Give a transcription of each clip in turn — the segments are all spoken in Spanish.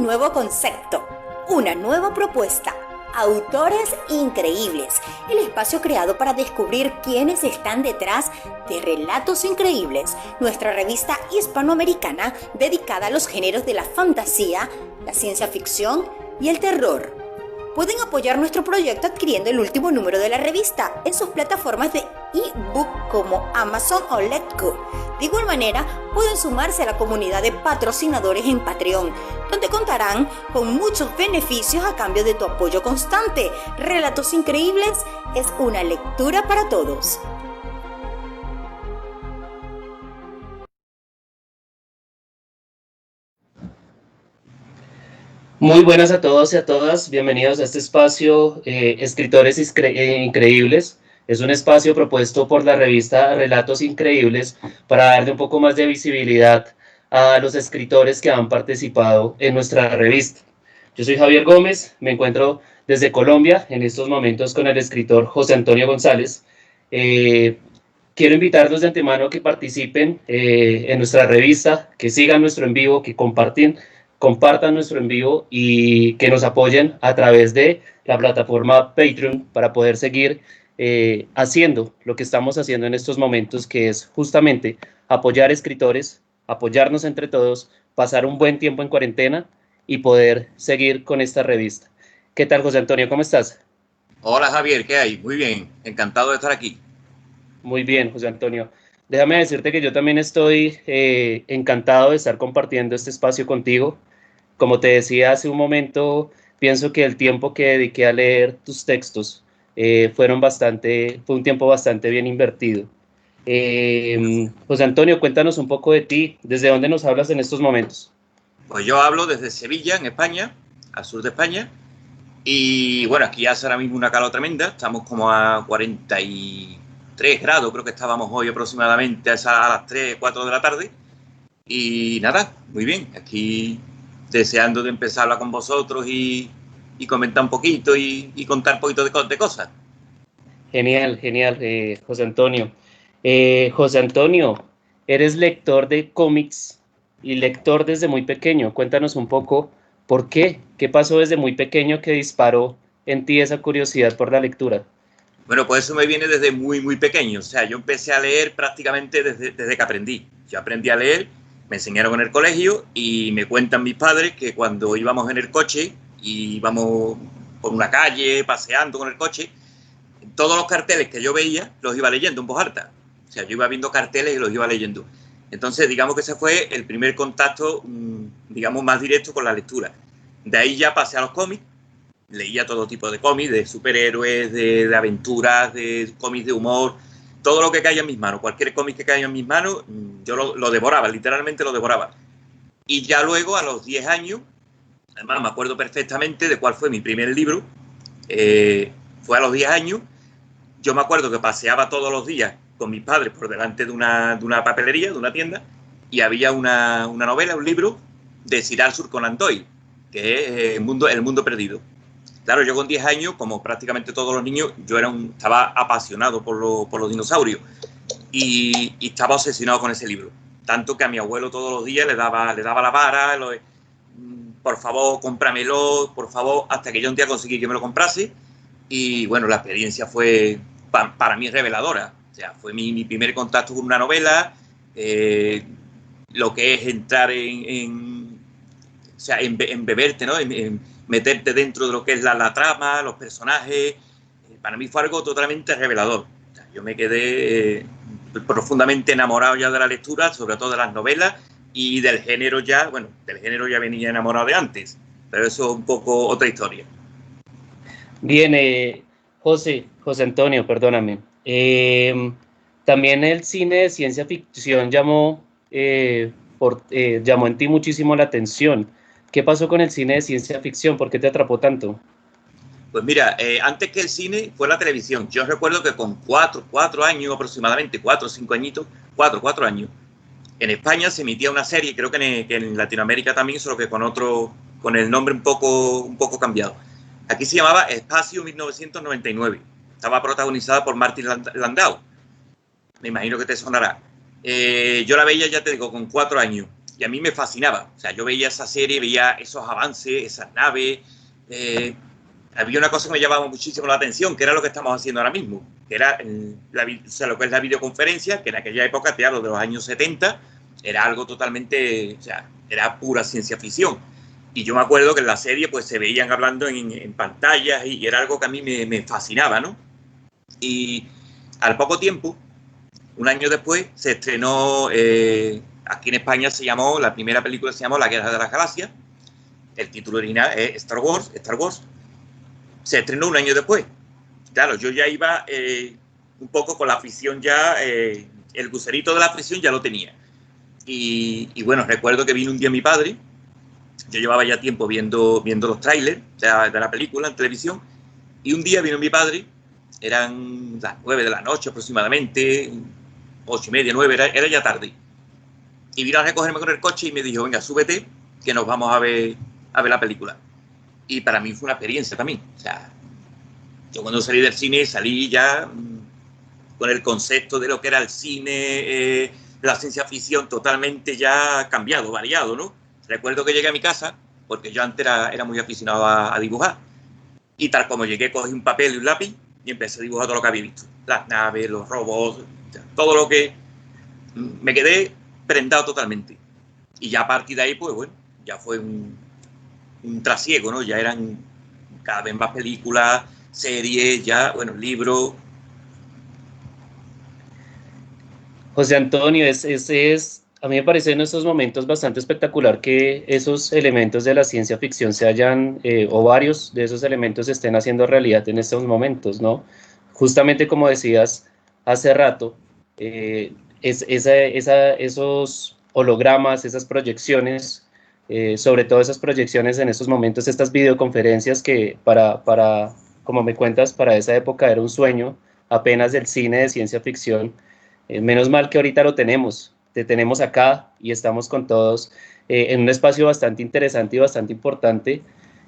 nuevo concepto, una nueva propuesta. Autores increíbles, el espacio creado para descubrir quiénes están detrás de Relatos Increíbles, nuestra revista hispanoamericana dedicada a los géneros de la fantasía, la ciencia ficción y el terror. Pueden apoyar nuestro proyecto adquiriendo el último número de la revista en sus plataformas de ebook como Amazon o Letgo. De igual manera, pueden sumarse a la comunidad de patrocinadores en Patreon, donde contarán con muchos beneficios a cambio de tu apoyo constante. Relatos Increíbles es una lectura para todos. Muy buenas a todos y a todas, bienvenidos a este espacio Escritores Increíbles. Es un espacio propuesto por la revista Relatos Increíbles para darle un poco más de visibilidad a los escritores que han participado en nuestra revista. Yo soy Javier Gómez, me encuentro desde Colombia en estos momentos con el escritor José Antonio González. Quiero invitarlos de antemano a que participen en nuestra revista, que sigan nuestro en vivo, que compartan nuestro en vivo y que nos apoyen a través de la plataforma Patreon para poder seguir haciendo lo que estamos haciendo en estos momentos, que es justamente apoyar escritores, apoyarnos entre todos, pasar un buen tiempo en cuarentena y poder seguir con esta revista. ¿Qué tal, José Antonio? ¿Cómo estás? Hola, Javier, ¿qué hay? Muy bien, encantado de estar aquí. Muy bien, José Antonio. Déjame decirte que yo también estoy encantado de estar compartiendo este espacio contigo. Como te decía hace un momento, pienso que el tiempo que dediqué a leer tus textos fue un tiempo bastante bien invertido. José Antonio, cuéntanos un poco de ti, ¿desde dónde nos hablas en estos momentos? Pues yo hablo desde Sevilla, en España, al sur de España, y bueno, aquí hace ahora mismo una calor tremenda, estamos como a 43 grados, creo que estábamos hoy aproximadamente a las 3, 4 de la tarde, y nada, muy bien, aquí deseando de empezar a hablar con vosotros y comentar un poquito y contar un poquito de cosas. Genial, genial, José Antonio. José Antonio, eres lector de cómics y lector desde muy pequeño. Cuéntanos un poco por qué, qué pasó desde muy pequeño que disparó en ti esa curiosidad por la lectura. Bueno, pues eso me viene desde muy, muy pequeño. O sea, yo empecé a leer prácticamente desde que aprendí. Yo aprendí a leer, me enseñaron en el colegio y me cuentan mis padres que cuando íbamos en el coche y íbamos por una calle paseando con el coche, todos los carteles que yo veía los iba leyendo en voz alta. O sea, yo iba viendo carteles y los iba leyendo. Entonces, digamos que ese fue el primer contacto, digamos, más directo con la lectura. De ahí ya pasé a los cómics. Leía todo tipo de cómics, de superhéroes, de aventuras, de cómics de humor, todo lo que caiga en mis manos. Cualquier cómic que caiga en mis manos, yo lo devoraba, literalmente lo devoraba. Y ya luego, a los 10 años, además me acuerdo perfectamente de cuál fue mi primer libro, fue a los 10 años. Yo me acuerdo que paseaba todos los días con mis padres por delante de una papelería, de una tienda, y había una novela, un libro de Sir Arthur Conan Doyle, que es El Mundo Perdido. Claro, yo con 10 años, como prácticamente todos los niños, yo estaba apasionado por los dinosaurios y estaba obsesionado con ese libro. Tanto que a mi abuelo todos los días le daba la vara, por favor, cómpramelo, por favor, hasta que yo un día conseguí que me lo comprase. Y bueno, la experiencia fue para mí reveladora. O sea, fue mi primer contacto con una novela, lo que es entrar en beberte, ¿no? En meterte dentro de lo que es la trama, los personajes. Para mí fue algo totalmente revelador. O sea, yo me quedé profundamente enamorado ya de la lectura, sobre todo de las novelas y del género ya, bueno, del género ya venía enamorado de antes, pero eso es un poco otra historia. Bien, José Antonio, perdóname. También el cine de ciencia ficción llamó en ti muchísimo la atención. ¿Qué pasó con el cine de ciencia ficción? ¿Por qué te atrapó tanto? Pues mira, antes que el cine fue la televisión. Yo recuerdo que con 4 años aproximadamente, 4 o 5 añitos, 4 años, en España se emitía una serie, creo que en Latinoamérica también, solo que con el nombre un poco cambiado. Aquí se llamaba Espacio 1999. Estaba protagonizada por Martin Landau. Me imagino que te sonará. Yo la veía, ya te digo, con 4 años. y a mí me fascinaba. O sea, yo veía esa serie, veía esos avances, esas naves. Había una cosa que me llamaba muchísimo la atención, que era lo que estamos haciendo ahora mismo, que era o sea, lo que es la videoconferencia, que en aquella época, te hablo de los años 70, era algo totalmente, o sea, era pura ciencia ficción. Y yo me acuerdo que en la serie pues se veían hablando en pantallas y era algo que a mí me fascinaba, ¿no? Y al poco tiempo, un año después, se estrenó, aquí en España la primera película se llamó La Guerra de las Galaxias, el título original es Star Wars, se estrenó un año después. Claro, yo ya iba un poco con la afición ya, el guserito de la afición ya lo tenía. Y bueno, recuerdo que vino un día mi padre, yo llevaba ya tiempo viendo los trailers de la película en televisión, y un día vino mi padre, eran las 9 de la noche aproximadamente, 8:30, 9, era ya tarde, y vino a recogerme con el coche y me dijo, venga, súbete, que nos vamos a ver la película. Y para mí fue una experiencia también. O sea, yo cuando salí del cine salí ya con el concepto de lo que era el cine, la ciencia ficción totalmente ya cambiado, variado, ¿no? Recuerdo que llegué a mi casa, porque yo antes era muy aficionado a dibujar, y tal como llegué cogí un papel y un lápiz y empecé a dibujar todo lo que había visto. Las naves, los robots, todo lo que... Me quedé prendado totalmente. Y ya a partir de ahí, pues bueno, ya fue un trasiego, ¿no? Ya eran cada vez más películas, series, ya, bueno, libros. José Antonio, a mí me parece en estos momentos bastante espectacular que esos elementos de la ciencia ficción se hayan, o varios de esos elementos se estén haciendo realidad en estos momentos, ¿no? Justamente como decías hace rato, esos hologramas, esas proyecciones, sobre todo esas proyecciones en estos momentos, estas videoconferencias que como me cuentas, para esa época era un sueño apenas del cine de ciencia ficción. Menos mal que ahorita te tenemos acá y estamos con todos en un espacio bastante interesante y bastante importante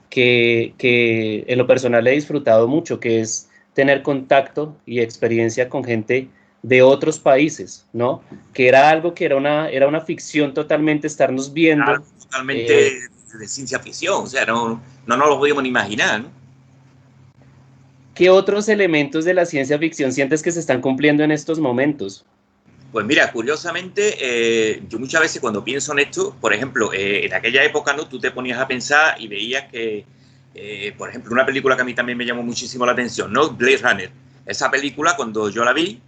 que en lo personal he disfrutado mucho, que es tener contacto y experiencia con gente de otros países, ¿no? Que era algo que era una ficción totalmente estarnos viendo. Algo totalmente de ciencia ficción, o sea, no nos lo podíamos ni imaginar, ¿no? ¿Qué otros elementos de la ciencia ficción sientes que se están cumpliendo en estos momentos? Pues mira, curiosamente, yo muchas veces cuando pienso en esto, por ejemplo, en aquella época, ¿no? Tú te ponías a pensar y veías que, por ejemplo, una película que a mí también me llamó muchísimo la atención, ¿no? Blade Runner. Esa película, cuando yo la vi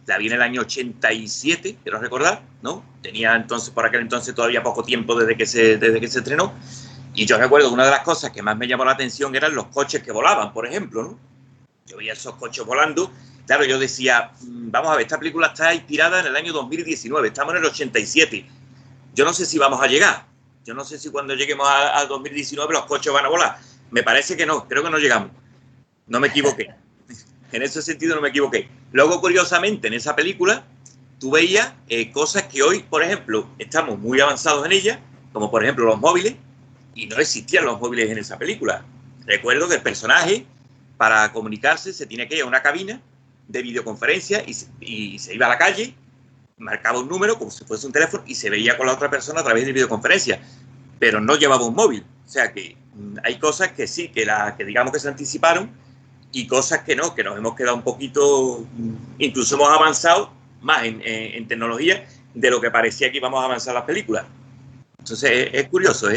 en el año 87, quiero recordar, ¿no? Tenía entonces, por aquel entonces, todavía poco tiempo desde que se estrenó. Y yo recuerdo que una de las cosas que más me llamó la atención eran los coches que volaban, por ejemplo, ¿no? Yo veía esos coches volando. Claro, yo decía, vamos a ver, esta película está inspirada en el año 2019, estamos en el 87. Yo no sé si vamos a llegar. Yo no sé si cuando lleguemos al 2019 los coches van a volar. Me parece que no, creo que no llegamos. No me equivoqué. En ese sentido no me equivoqué. Luego, curiosamente, en esa película, tú veías cosas que hoy, por ejemplo, estamos muy avanzados en ellas, como por ejemplo los móviles, y no existían los móviles en esa película. Recuerdo que el personaje, para comunicarse, se tenía que ir a una cabina de videoconferencia y se iba a la calle, marcaba un número como si fuese un teléfono y se veía con la otra persona a través de videoconferencia, pero no llevaba un móvil. O sea que hay cosas que sí, que digamos que se anticiparon y cosas que no, que nos hemos quedado un poquito, incluso hemos avanzado más en tecnología de lo que parecía que íbamos a avanzar las películas. Entonces es curioso.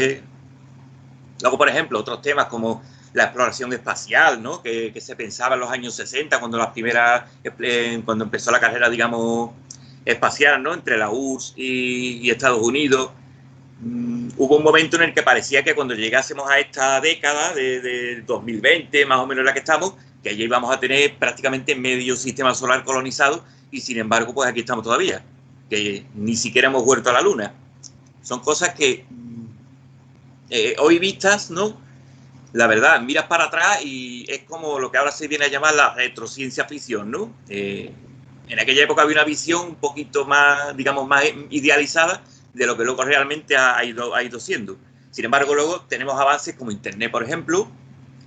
Luego, por ejemplo, otros temas como la exploración espacial, ¿no? Que se pensaba en los años 60, cuando cuando empezó la carrera, digamos, espacial, ¿no? Entre la URSS y Estados Unidos. Hubo un momento en el que parecía que cuando llegásemos a esta década de 2020, más o menos en la que estamos, que ya íbamos a tener prácticamente medio sistema solar colonizado, y sin embargo, pues aquí estamos todavía, que ni siquiera hemos vuelto a la Luna. Son cosas que hoy vistas, ¿no? La verdad, miras para atrás y es como lo que ahora se viene a llamar la retrociencia ficción, ¿no? En aquella época había una visión un poquito más, digamos, más idealizada de lo que luego realmente ha ido siendo. Sin embargo, luego tenemos avances como Internet, por ejemplo,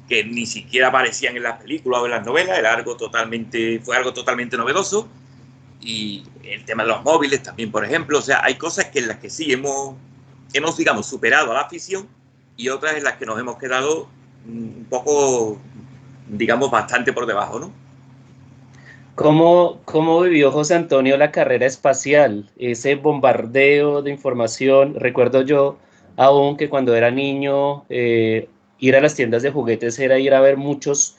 que ni siquiera aparecían en las películas o en las novelas, fue algo totalmente novedoso. y el tema de los móviles también, por ejemplo. O sea, hay cosas que en las que sí hemos digamos, superado a la afición y otras en las que nos hemos quedado un poco, digamos, bastante por debajo, ¿no? ¿Cómo vivió José Antonio la carrera espacial? Ese bombardeo de información. Recuerdo yo aún que cuando era niño, ir a las tiendas de juguetes era ir a ver muchos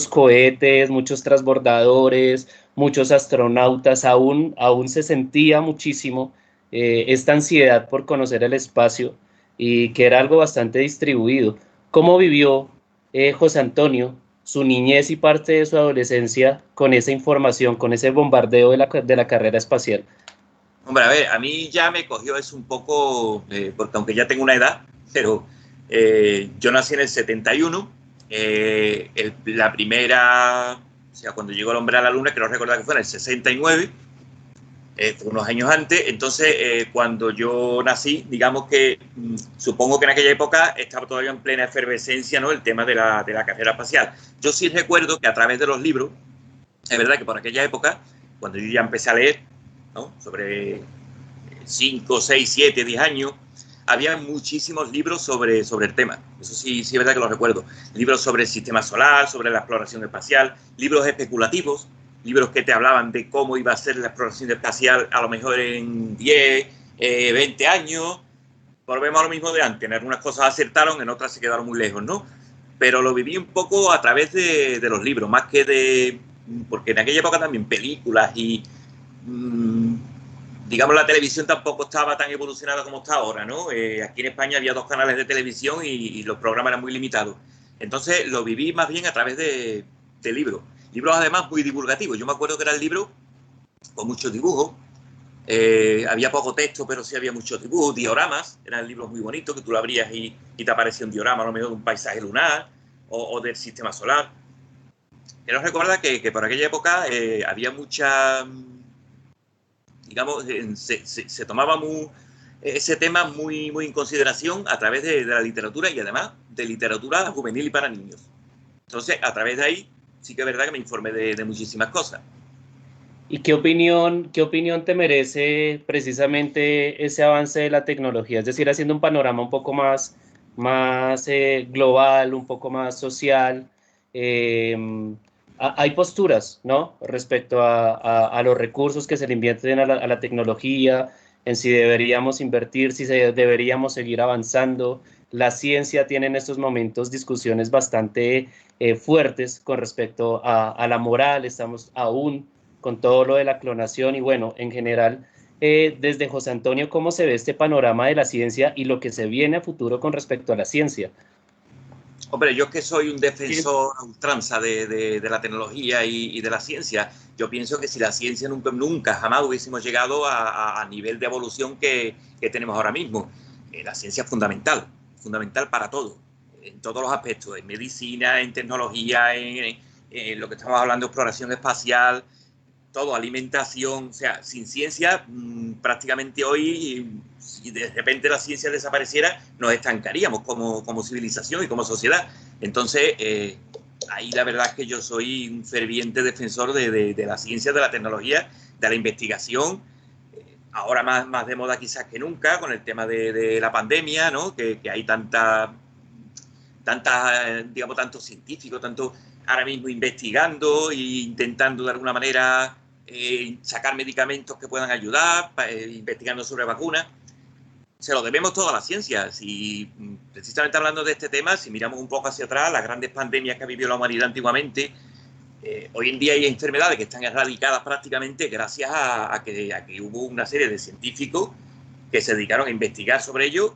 cohetes, muchos transbordadores, muchos astronautas. Aún se sentía muchísimo esta ansiedad por conocer el espacio y que era algo bastante distribuido. ¿Cómo vivió José Antonio su niñez y parte de su adolescencia con esa información, con ese bombardeo de la carrera espacial? Hombre, a ver, a mí ya me cogió eso un poco, porque aunque ya tengo una edad, pero yo nací en el 71, la primera, o sea, cuando llegó el hombre a la luna, creo recordar que fue en el 69, fue unos años antes. Entonces, cuando yo nací, digamos que supongo que en aquella época estaba todavía en plena efervescencia, ¿no?, el tema de la carrera espacial. Yo sí recuerdo que a través de los libros, es verdad que por aquella época, cuando yo ya empecé a leer, ¿no?, sobre 5, 6, 7, 10 años, había muchísimos libros sobre el tema. Eso sí es verdad que lo recuerdo. Libros sobre el sistema solar, sobre la exploración espacial, libros especulativos, libros que te hablaban de cómo iba a ser la exploración espacial a lo mejor en 10, 20 años. Volvemos a lo mismo de antes. En algunas cosas acertaron, en otras se quedaron muy lejos, ¿no? Pero lo viví un poco a través de los libros, más que de... Porque en aquella época también películas y... digamos, la televisión tampoco estaba tan evolucionada como está ahora, ¿no? Aquí en España había 2 canales de televisión y los programas eran muy limitados. Entonces lo viví más bien a través de libros. Libros además muy divulgativos. Yo me acuerdo que era el libro con muchos dibujos. Había poco texto, pero sí había muchos dibujos, dioramas. Eran libros muy bonitos que tú lo abrías y te aparecía un diorama, a lo mejor de un paisaje lunar o del sistema solar. Quiero recordar que por aquella época había mucha... digamos, se tomaba ese tema muy en consideración a través de la literatura y además de literatura juvenil y para niños. Entonces, a través de ahí, sí que es verdad que me informé de muchísimas cosas. ¿Y qué opinión te merece precisamente ese avance de la tecnología? Es decir, haciendo un panorama un poco más global, un poco más social. Hay posturas, ¿no?, respecto a los recursos que se le invierten a la tecnología, en si deberíamos invertir, si deberíamos seguir avanzando. La ciencia tiene en estos momentos discusiones bastante fuertes con respecto a la moral. Estamos aún con todo lo de la clonación y bueno, en general, desde José Antonio, ¿cómo se ve este panorama de la ciencia y lo que se viene a futuro con respecto a la ciencia? Hombre, yo es que soy un defensor a ultranza de la tecnología y de la ciencia. Yo pienso que si la ciencia nunca jamás hubiésemos llegado a nivel de evolución que tenemos ahora mismo. La ciencia es fundamental para todo, en todos los aspectos, en medicina, en tecnología, en lo que estamos hablando, exploración espacial, todo, alimentación. O sea, sin ciencia, prácticamente hoy, si de repente la ciencia desapareciera, nos estancaríamos como civilización y como sociedad. Entonces, ahí la verdad es que yo soy un ferviente defensor de la ciencia, de la tecnología, de la investigación. Ahora más de moda quizás que nunca, con el tema de la pandemia, ¿no?, que hay digamos, tantos científicos, tanto ahora mismo investigando e intentando de alguna manera sacar medicamentos que puedan ayudar, investigando sobre vacunas. Se lo debemos todo a la ciencia. Si precisamente hablando de este tema, si miramos un poco hacia atrás, las grandes pandemias que ha vivido la humanidad antiguamente, hoy en día hay enfermedades que están erradicadas prácticamente gracias a que hubo una serie de científicos que se dedicaron a investigar sobre ello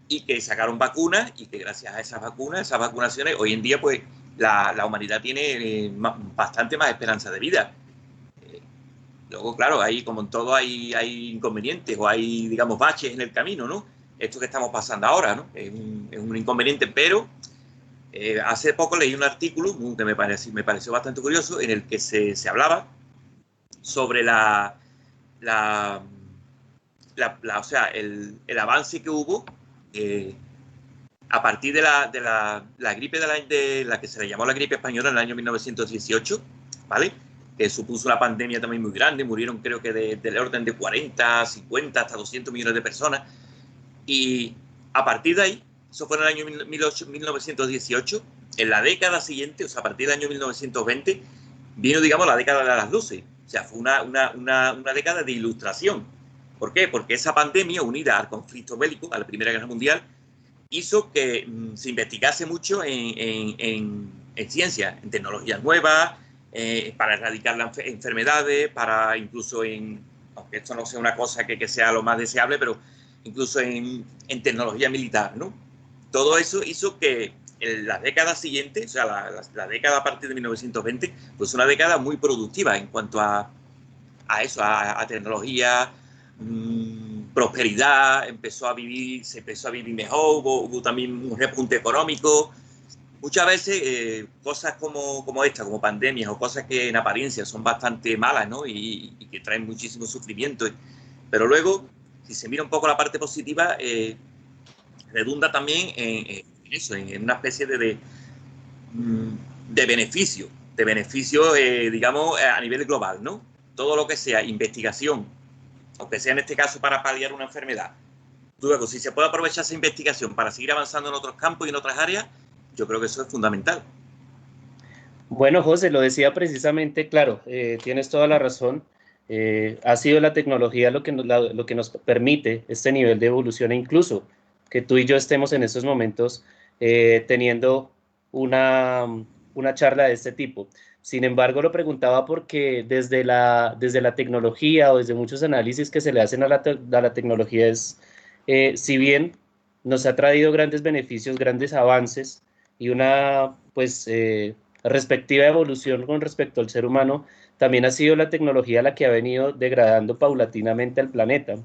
y que sacaron vacunas, y que gracias a esas vacunas, esas vacunaciones, hoy en día pues la humanidad tiene bastante más esperanza de vida. Luego, claro, ahí como en todo hay inconvenientes o hay, digamos, baches en el camino, ¿no? Esto que estamos pasando ahora, ¿no? Es un inconveniente, pero hace poco leí un artículo que me pareció bastante curioso, en el que se hablaba sobre o sea, el avance que hubo a partir de la gripe de la que se le llamó la gripe española en el año 1918, ¿vale? que supuso una pandemia también muy grande, murieron creo que del orden de 40, 50, hasta 200 millones de personas. Y a partir de ahí, eso fue en el año 1918, en la década siguiente, o sea, a partir del año 1920, vino, digamos, la década de las luces. O sea, fue una década de ilustración. ¿Por qué? Porque esa pandemia, unida al conflicto bélico, a la Primera Guerra Mundial, hizo que se investigase mucho en ciencia, en tecnologías nuevas, para erradicar las enfermedades, para incluso aunque esto no sea una cosa que sea lo más deseable, pero incluso en tecnología militar, ¿no? Todo eso hizo que en las décadas siguientes, o sea, la década a partir de 1920, pues una década muy productiva en cuanto a eso, a tecnología, prosperidad, se empezó a vivir mejor, hubo también un repunte económico. Muchas veces cosas como esta, como pandemias o cosas que en apariencia son bastante malas, ¿no? y que traen muchísimo sufrimiento, pero luego, si se mira un poco la parte positiva, redunda también en eso, en una especie de beneficio, digamos, a nivel global, ¿no? Todo lo que sea investigación, aunque sea en este caso para paliar una enfermedad. Luego, si se puede aprovechar esa investigación para seguir avanzando en otros campos y en otras áreas, yo creo que eso es fundamental. Bueno, José, lo decía precisamente, claro, tienes toda la razón. Ha sido la tecnología lo que nos permite este nivel de evolución e incluso que tú y yo estemos en estos momentos teniendo una charla de este tipo. Sin embargo, lo preguntaba porque desde la tecnología o desde muchos análisis que se le hacen a la tecnología si bien nos ha traído grandes beneficios, grandes avances y una pues respectiva evolución con respecto al ser humano, también ha sido la tecnología la que ha venido degradando paulatinamente al planeta.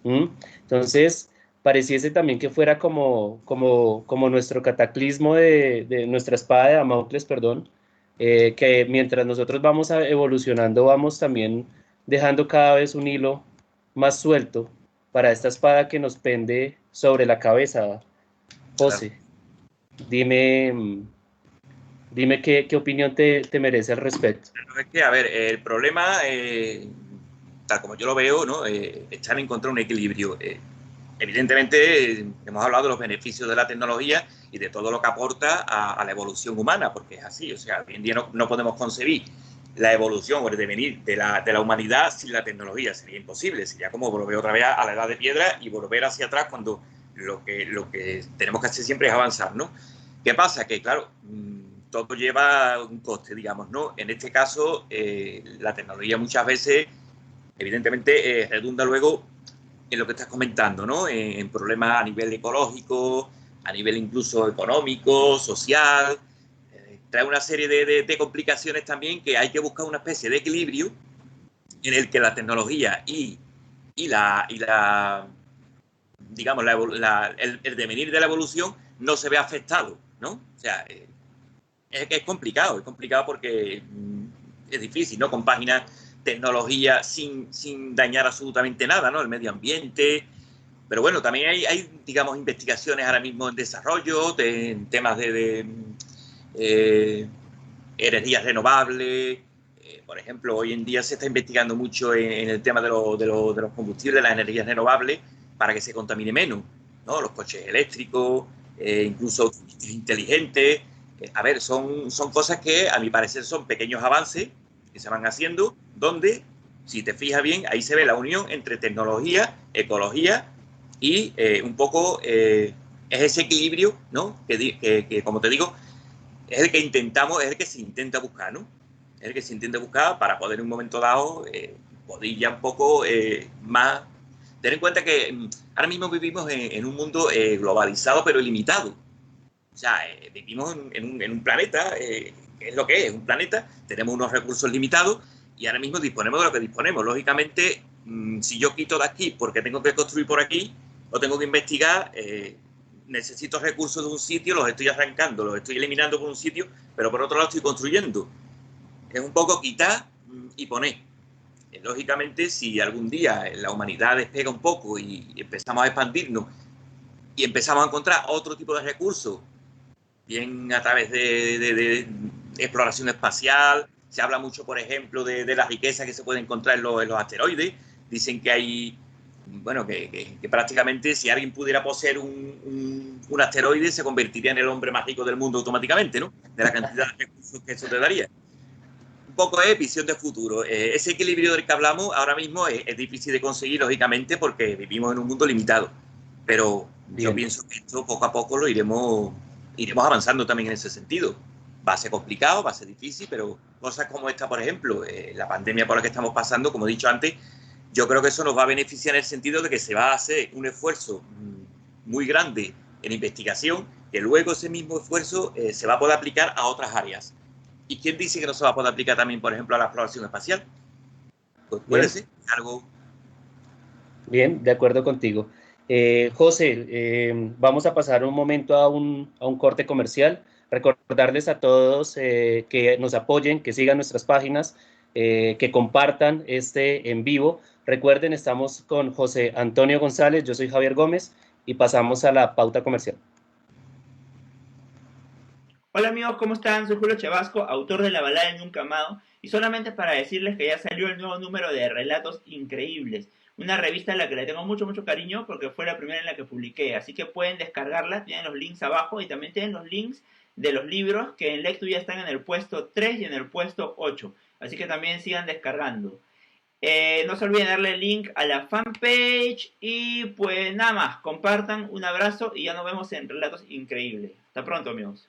¿Mm? Entonces, pareciese también que fuera como nuestro cataclismo de nuestra espada de Damocles, perdón, que mientras nosotros vamos evolucionando, vamos también dejando cada vez un hilo más suelto para esta espada que nos pende sobre la cabeza. José, dime qué opinión te merece al respecto. Es que, a ver, el problema, tal como yo lo veo, ¿no? Está en encontrar un equilibrio. Evidentemente, hemos hablado de los beneficios de la tecnología y de todo lo que aporta a la evolución humana, porque es así. O sea, hoy en día no podemos concebir la evolución o el devenir de la humanidad sin la tecnología. Sería imposible. Sería como volver otra vez a la edad de piedra y volver hacia atrás cuando lo que tenemos que hacer siempre es avanzar, ¿no? ¿Qué pasa? Que, claro, todo lleva un coste, digamos, ¿no? En este caso, la tecnología muchas veces, evidentemente, redunda luego en lo que estás comentando, ¿no? En problemas a nivel ecológico, a nivel incluso económico, social. Trae una serie de complicaciones también que hay que buscar una especie de equilibrio en el que la tecnología y digamos, el devenir de la evolución no se ve afectado, ¿no? O sea, es complicado porque es difícil, ¿no? Compaginar tecnología sin dañar absolutamente nada, ¿no? El medio ambiente. Pero bueno, también hay digamos, investigaciones ahora mismo en desarrollo, en temas de energías renovables. Por ejemplo, hoy en día se está investigando mucho en el tema de los combustibles, de las energías renovables, para que se contamine menos, ¿no? Los coches eléctricos, incluso inteligentes. A ver, son cosas que a mi parecer son pequeños avances que se van haciendo, donde, si te fijas bien, ahí se ve la unión entre tecnología, ecología y un poco es ese equilibrio, ¿no? Que, como te digo, es el que se intenta buscar, ¿no? Es el que se intenta buscar para poder en un momento dado poder ya un poco más. Ten en cuenta que ahora mismo vivimos en un mundo globalizado pero ilimitado. O sea, vivimos en un planeta, que es lo que es, un planeta, tenemos unos recursos limitados y ahora mismo disponemos de lo que disponemos. Lógicamente, si yo quito de aquí porque tengo que construir por aquí o tengo que investigar, necesito recursos de un sitio, los estoy arrancando, los estoy eliminando por un sitio, pero por otro lado estoy construyendo. Es un poco quitar y poner. Lógicamente, si algún día la humanidad despega un poco y empezamos a expandirnos y empezamos a encontrar otro tipo de recursos, bien a través de exploración espacial, Se habla mucho, por ejemplo, de la riqueza que se puede encontrar en los asteroides. Dicen que hay, bueno, que prácticamente si alguien pudiera poseer un asteroide se convertiría en el hombre más rico del mundo automáticamente, ¿no? De la cantidad de recursos que eso te daría. Un poco es visión de futuro. Ese equilibrio del que hablamos ahora mismo es difícil de conseguir, lógicamente, porque vivimos en un mundo limitado. Pero Bien. yo pienso que esto poco a poco lo iremos avanzando también en ese sentido. Va a ser complicado, va a ser difícil, pero cosas como esta, por ejemplo, la pandemia por la que estamos pasando, como he dicho antes, yo creo que eso nos va a beneficiar en el sentido de que se va a hacer un esfuerzo muy grande en investigación, que luego ese mismo esfuerzo se va a poder aplicar a otras áreas. ¿Y quién dice que no se va a poder aplicar también, por ejemplo, a la exploración espacial? Pues puede ser algo. Bien, de acuerdo contigo. José, vamos a pasar un momento a un corte comercial. Recordarles a todos que nos apoyen, que sigan nuestras páginas, que compartan este en vivo. Recuerden, estamos con José Antonio González, yo soy Javier Gómez y pasamos a la pauta comercial. Hola amigos, ¿cómo están? Soy Julio Chavasco, autor de La balada de Nunca Amado, y solamente para decirles que ya salió el nuevo número de Relatos Increíbles, una revista a la que le tengo mucho cariño porque fue la primera en la que publiqué, así que pueden descargarla, tienen los links abajo y también tienen los links de los libros que en Lectu ya están en el puesto 3 y en el puesto 8, así que también sigan descargando. No se olviden darle el link a la fanpage y pues nada más, compartan, un abrazo y ya nos vemos en Relatos Increíbles. Hasta pronto amigos.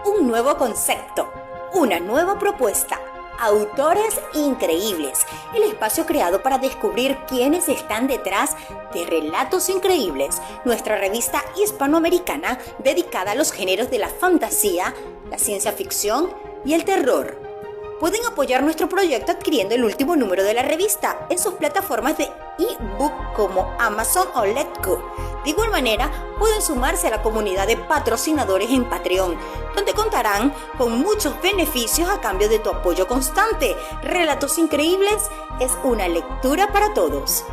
Un nuevo concepto, una nueva propuesta. Autores Increíbles, el espacio creado para descubrir quiénes están detrás de Relatos Increíbles, nuestra revista hispanoamericana dedicada a los géneros de la fantasía, la ciencia ficción y el terror. Pueden apoyar nuestro proyecto adquiriendo el último número de la revista en sus plataformas de ebook como Amazon o Letgo. De igual manera, pueden sumarse a la comunidad de patrocinadores en Patreon, donde contarán con muchos beneficios a cambio de tu apoyo constante. Relatos Increíbles es una lectura para todos.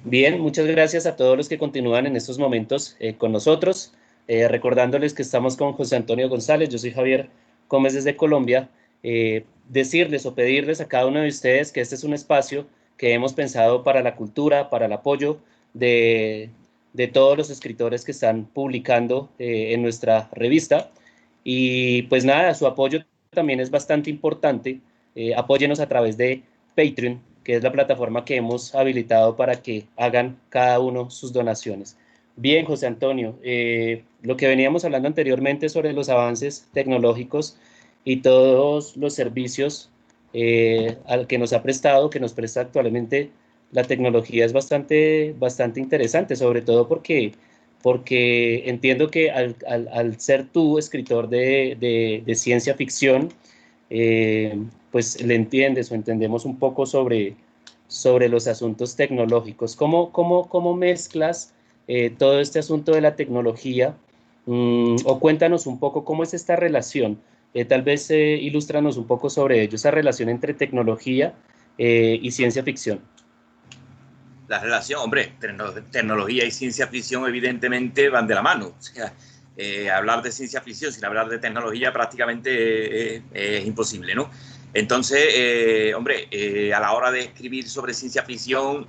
Bien, muchas gracias a todos los que continúan en estos momentos con nosotros. Recordándoles que estamos con José Antonio González, yo soy Javier Gómez desde Colombia. Decirles o pedirles a cada uno de ustedes que este es un espacio que hemos pensado para la cultura, para el apoyo de todos los escritores que están publicando en nuestra revista. Y pues nada, su apoyo también es bastante importante. Apóyenos a través de Patreon, que es la plataforma que hemos habilitado para que hagan cada uno sus donaciones. Bien, José Antonio, lo que veníamos hablando anteriormente sobre los avances tecnológicos y todos los servicios al que nos ha prestado, que nos presta actualmente la tecnología es bastante interesante, sobre todo porque entiendo que al ser tú escritor de ciencia ficción, pues le entiendes o entendemos un poco sobre los asuntos tecnológicos. ¿Cómo mezclas todo este asunto de la tecnología? O cuéntanos un poco cómo es esta relación. Tal vez ilústranos un poco sobre ello, esa relación entre tecnología y ciencia ficción. La relación, hombre, tecnología y ciencia ficción evidentemente van de la mano. O sea, hablar de ciencia ficción sin hablar de tecnología prácticamente es imposible, ¿no? Entonces, hombre, a la hora de escribir sobre ciencia ficción,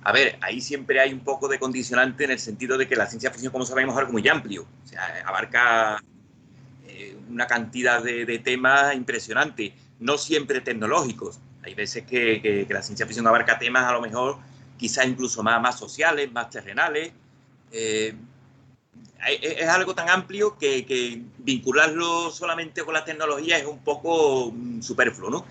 a ver, ahí siempre hay un poco de condicionante en el sentido de que la ciencia ficción, como sabemos, es algo muy amplio. O sea, abarca una cantidad de temas impresionantes, no siempre tecnológicos. Hay veces que la ciencia ficción abarca temas a lo mejor quizás incluso más sociales, más terrenales. Es algo tan amplio que vincularlo solamente con la tecnología es un poco superfluo, ¿no?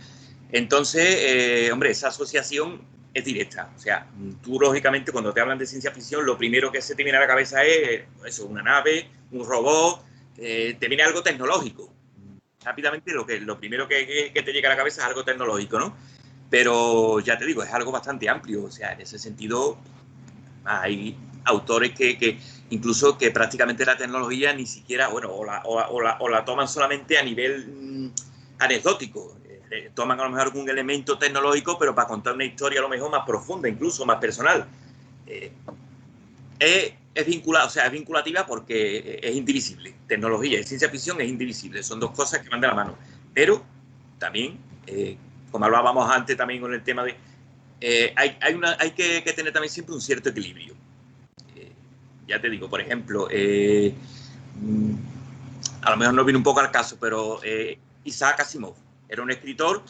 Entonces, hombre, esa asociación es directa. O sea, tú lógicamente cuando te hablan de ciencia ficción, lo primero que se te viene a la cabeza es eso, una nave, un robot, te viene algo tecnológico. Rápidamente lo primero que te llega a la cabeza es algo tecnológico, ¿no? Pero ya te digo, es algo bastante amplio. O sea, en ese sentido hay autores que incluso que prácticamente la tecnología ni siquiera, bueno, o la toman solamente a nivel anecdótico. toman a lo mejor algún elemento tecnológico, pero para contar una historia a lo mejor más profunda, incluso más personal. Es vinculada, o sea, es vinculativa porque es indivisible. Tecnología y ciencia ficción es indivisible, son dos cosas que van de la mano. Pero también, como hablábamos antes también con el tema de... hay que tener también siempre un cierto equilibrio. Ya te digo, por ejemplo, a lo mejor no viene un poco al caso, pero Isaac Asimov era un escritor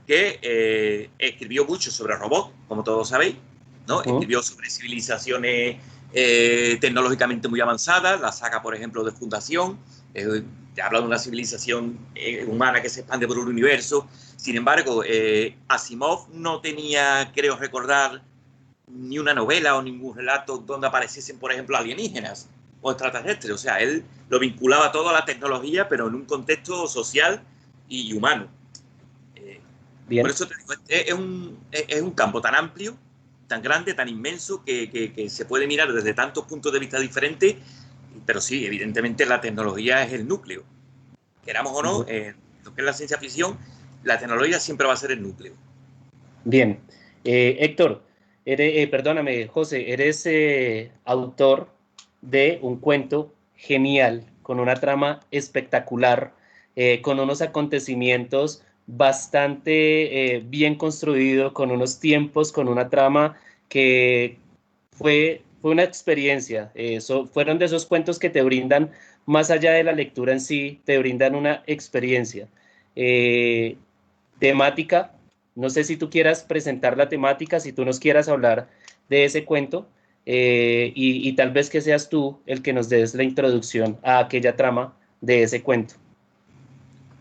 que escribió mucho sobre robots, como todos sabéis, ¿no? Escribió sobre civilizaciones tecnológicamente muy avanzadas, la saga, por ejemplo, de Fundación, habla de una civilización humana que se expande por el universo. Sin embargo, Asimov no tenía, creo recordar, ni una novela o ningún relato donde apareciesen, por ejemplo, alienígenas o extraterrestres. O sea, él lo vinculaba todo a la tecnología, pero en un contexto social y humano. Bien. Por eso te digo, es un campo tan amplio, tan grande, tan inmenso, que se puede mirar desde tantos puntos de vista diferentes, pero sí, evidentemente la tecnología es el núcleo. Queramos o no, lo que es la ciencia ficción, la tecnología siempre va a ser el núcleo. Bien. Héctor, perdóname, José, eres autor de un cuento genial, con una trama espectacular, con unos acontecimientos bastante bien construidos, con unos tiempos, con una trama que fue una experiencia. Fueron de esos cuentos que te brindan, más allá de la lectura en sí, te brindan una experiencia. Temática, no sé si tú quieras presentar la temática, si tú nos quieras hablar de ese cuento, y tal vez que seas tú el que nos des la introducción a aquella trama de ese cuento.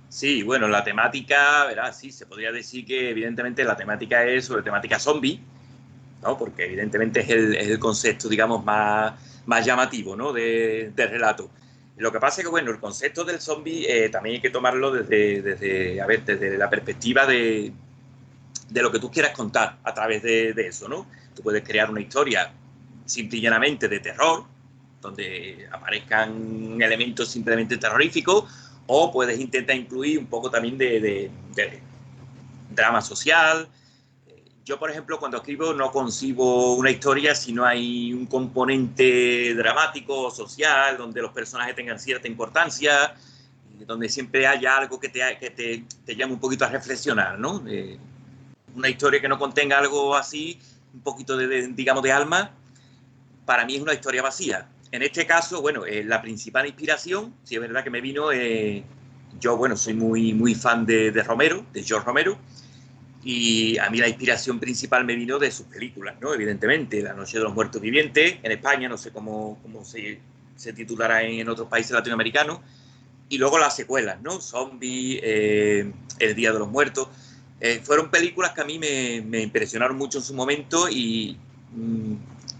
Sí, bueno, la temática, ¿verdad? Sí, se podría decir que evidentemente la temática es sobre temática zombie, ¿no? Porque evidentemente es el concepto, digamos, más llamativo, ¿no? del relato. Lo que pasa es que, bueno, el concepto del zombie también hay que tomarlo desde la perspectiva de lo que tú quieras contar a través de eso, ¿no? Tú puedes crear una historia simple y llanamente de terror, donde aparezcan elementos simplemente terroríficos, o puedes intentar incluir un poco también de drama social. Yo, por ejemplo, cuando escribo no concibo una historia si no hay un componente dramático, social, donde los personajes tengan cierta importancia, donde siempre haya algo que te llame un poquito a reflexionar, ¿no? Una historia que no contenga algo así, un poquito digamos, de alma, para mí es una historia vacía. En este caso, bueno, la principal inspiración, sí es verdad que me vino, yo, bueno, soy muy fan de Romero, de George Romero, y a mí la inspiración principal me vino de sus películas, ¿no? Evidentemente, La Noche de los Muertos Vivientes, en España, no sé cómo se titulará en otros países latinoamericanos, y luego las secuelas, ¿no? Zombie, El Día de los Muertos. Fueron películas que a mí me impresionaron mucho en su momento y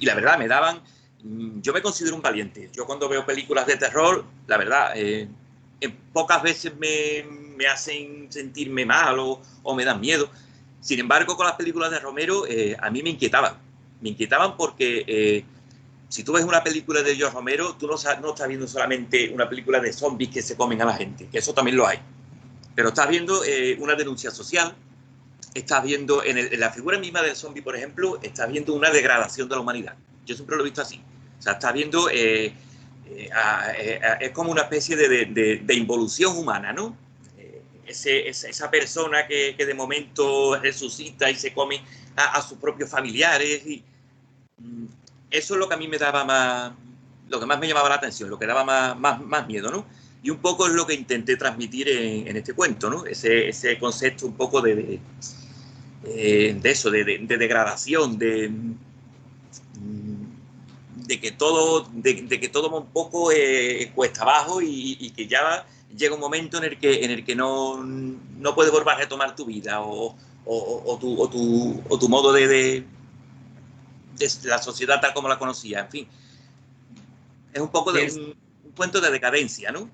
la verdad me daban... Yo me considero un valiente. Yo cuando veo películas de terror, la verdad, pocas veces me hacen sentirme mal o me dan miedo. Sin embargo, con las películas de Romero, a mí me inquietaban. Me inquietaban porque si tú ves una película de George Romero, tú no estás viendo solamente una película de zombies que se comen a la gente, que eso también lo hay. Pero estás viendo una denuncia social, estás viendo en la figura misma del zombie, por ejemplo, estás viendo una degradación de la humanidad. Yo siempre lo he visto así. O sea, estás viendo, es como una especie de involución humana, ¿no? Esa persona que de momento resucita y se come a sus propios familiares. Y eso es lo que a mí me daba más, lo que más me llamaba la atención, lo que daba más miedo, ¿no? Y un poco es lo que intenté transmitir en este cuento, ¿no? Ese concepto un poco de eso, de degradación, de que todo va un poco cuesta abajo y que ya llega un momento en el que no puedes volver a retomar tu vida o tu modo de la sociedad tal como la conocía. En fin, es un poco de un cuento de decadencia, ¿no?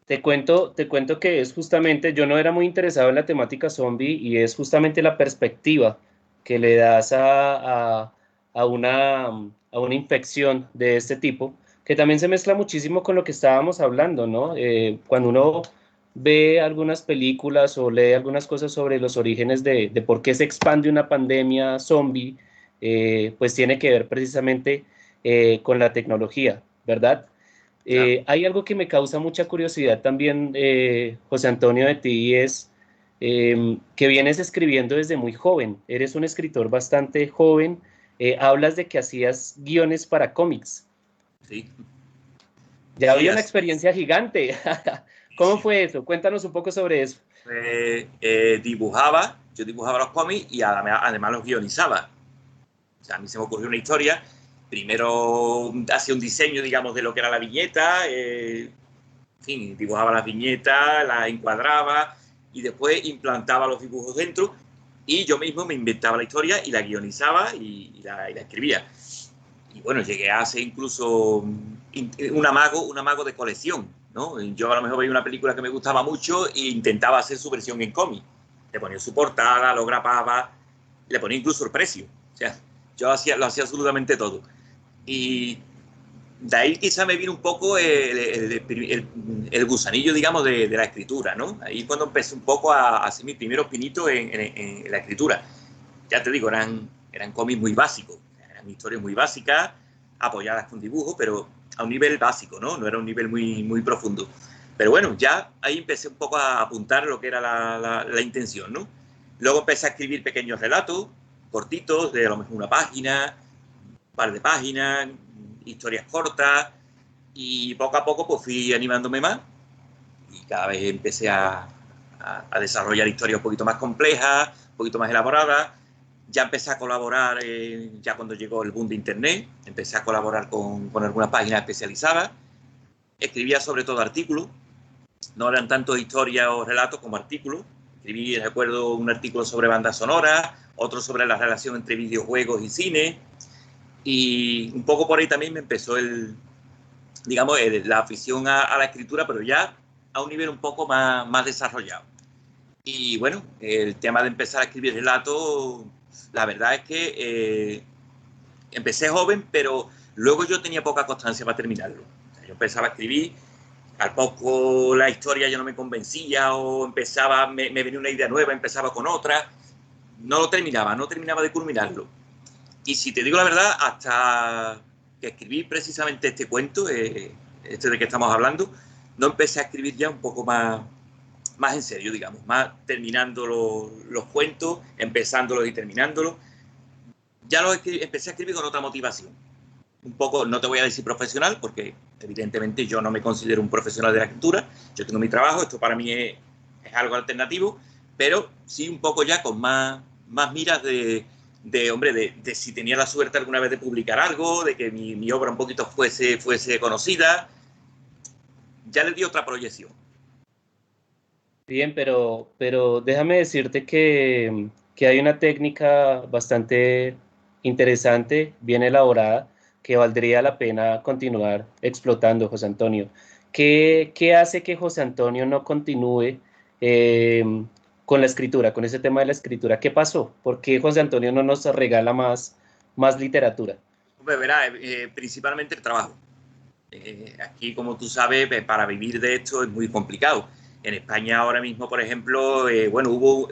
Te cuento que es justamente, yo no era muy interesado en la temática zombie y es justamente la perspectiva que le das a una infección de este tipo, que también se mezcla muchísimo con lo que estábamos hablando, ¿no? Cuando uno ve algunas películas o lee algunas cosas sobre los orígenes de por qué se expande una pandemia zombie, pues tiene que ver precisamente con la tecnología, ¿verdad? Claro. Hay algo que me causa mucha curiosidad también, José Antonio, de ti, y es que vienes escribiendo desde muy joven. Eres un escritor bastante joven. Hablas de que hacías guiones para cómics. Sí, Ya sí, había una así es. experiencia gigante. ¿Cómo Sí. fue eso? Cuéntanos un poco sobre eso. Dibujaba, yo dibujaba los cómics y además los guionizaba. O sea, a mí se me ocurrió una historia. Primero hacía un diseño, digamos, de lo que era la viñeta, en fin, dibujaba las viñetas, las encuadraba y después implantaba los dibujos dentro y yo mismo me inventaba la historia y la guionizaba y la escribía. Y bueno, llegué a hacer incluso un amago de colección, ¿no? Yo a lo mejor veía una película que me gustaba mucho e intentaba hacer su versión en cómic. Le ponía su portada, lo grapaba, le ponía incluso el precio. O sea, yo lo hacía absolutamente todo. Y de ahí quizá me vino un poco el gusanillo, digamos, de la escritura, ¿no? Ahí cuando empecé un poco a hacer mis primeros pinitos en la escritura. Ya te digo, eran cómics muy básicos, eran historias muy básicas, apoyadas con dibujos, pero a un nivel básico, ¿no? No era un nivel muy, muy profundo. Pero bueno, ya ahí empecé un poco a apuntar lo que era la intención, ¿no? Luego empecé a escribir pequeños relatos, cortitos, de a lo mejor una página, un par de páginas, historias cortas, y poco a poco pues fui animándome más y cada vez empecé a desarrollar historias un poquito más complejas, un poquito más elaboradas. Ya empecé a colaborar, ya cuando llegó el boom de Internet, empecé a colaborar con algunas páginas especializadas. Escribía sobre todo artículos, no eran tanto historias o relatos como artículos. Escribí, recuerdo, un artículo sobre bandas sonoras, otro sobre la relación entre videojuegos y cine. Y un poco por ahí también me empezó digamos, la afición a la escritura, pero ya a un nivel un poco más desarrollado. Y bueno, el tema de empezar a escribir relatos, la verdad es que empecé joven, pero luego yo tenía poca constancia para terminarlo. O sea, yo empezaba a escribir, al poco la historia ya no me convencía o me venía una idea nueva, empezaba con otra. No terminaba de culminarlo. Y si te digo la verdad, hasta que escribí precisamente este cuento, este de que estamos hablando, no empecé a escribir ya un poco más en serio, digamos, más terminando los cuentos, empezándolos y terminándolos. Ya empecé a escribir con otra motivación. Un poco, no te voy a decir profesional, porque evidentemente yo no me considero un profesional de la escritura, yo tengo mi trabajo, esto para mí es algo alternativo, pero sí un poco ya con más miras hombre, de si tenía la suerte alguna vez de publicar algo, de que mi obra un poquito fuese conocida, ya le di otra proyección. Bien, pero déjame decirte que hay una técnica bastante interesante, bien elaborada, que valdría la pena continuar explotando, José Antonio. ¿Qué hace que José Antonio no continúe eh, con la escritura, con ese tema de la escritura? ¿Qué pasó? ¿Por qué José Antonio no nos regala más literatura? Hombre, verá, principalmente el trabajo. Aquí, como tú sabes, para vivir de esto es muy complicado. En España ahora mismo, por ejemplo, bueno, hubo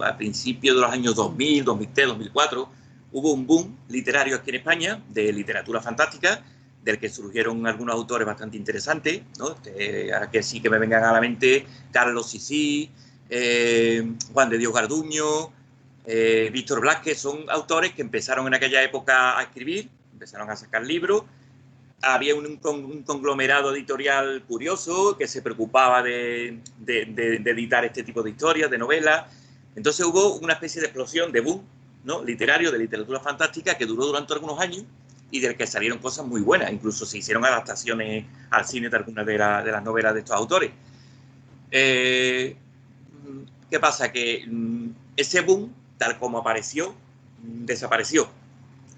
a principios de los años 2000, 2003, 2004, hubo un boom literario aquí en España de literatura fantástica, del que surgieron algunos autores bastante interesantes, ¿no? Ahora que sí que me vengan a la mente, Carlos Sisí, Juan de Dios Garduño, Víctor Blázquez, son autores que empezaron en aquella época a escribir, empezaron a sacar libros. Había un conglomerado editorial curioso que se preocupaba de editar este tipo de historias, de novelas. Entonces hubo una especie de explosión de boom, ¿no?, literario, de literatura fantástica, que duró durante algunos años y del que salieron cosas muy buenas. Incluso se hicieron adaptaciones al cine de algunas de las novelas de estos autores. ¿Qué pasa? Que ese boom, tal como apareció, desapareció.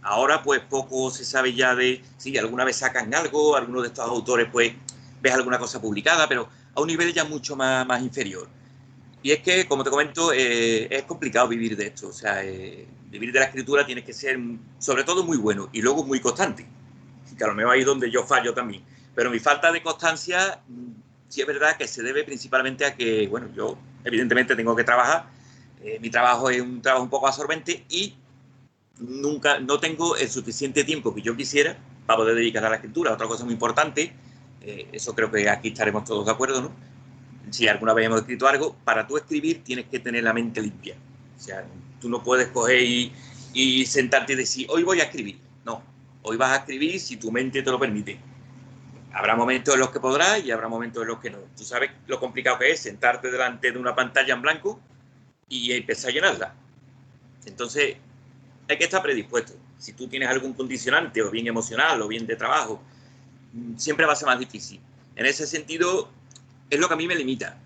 Ahora pues poco se sabe ya de si alguna vez sacan algo, algunos de estos autores pues ves alguna cosa publicada, pero a un nivel ya mucho más inferior. Y es que, como te comento, es complicado vivir de esto. O sea, vivir de la escritura tienes que ser sobre todo muy bueno y luego muy constante. Que a lo mejor ahí es donde yo fallo también. Pero mi falta de constancia sí es verdad que se debe principalmente a que, bueno, yo evidentemente tengo que trabajar, mi trabajo es un trabajo un poco absorbente y no tengo el suficiente tiempo que yo quisiera para poder dedicar a la escritura. Otra cosa muy importante, eso creo que aquí estaremos todos de acuerdo, ¿no? Si alguna vez hemos escrito algo, para tú escribir tienes que tener la mente limpia. O sea, tú no puedes coger y sentarte y decir, hoy voy a escribir. No, hoy vas a escribir si tu mente te lo permite. Habrá momentos en los que podrás y habrá momentos en los que no. Tú sabes lo complicado que es sentarte delante de una pantalla en blanco y empezar a llenarla. Entonces, hay que estar predispuesto. Si tú tienes algún condicionante, o bien emocional, o bien de trabajo, siempre va a ser más difícil. En ese sentido, es lo que a mí me limita.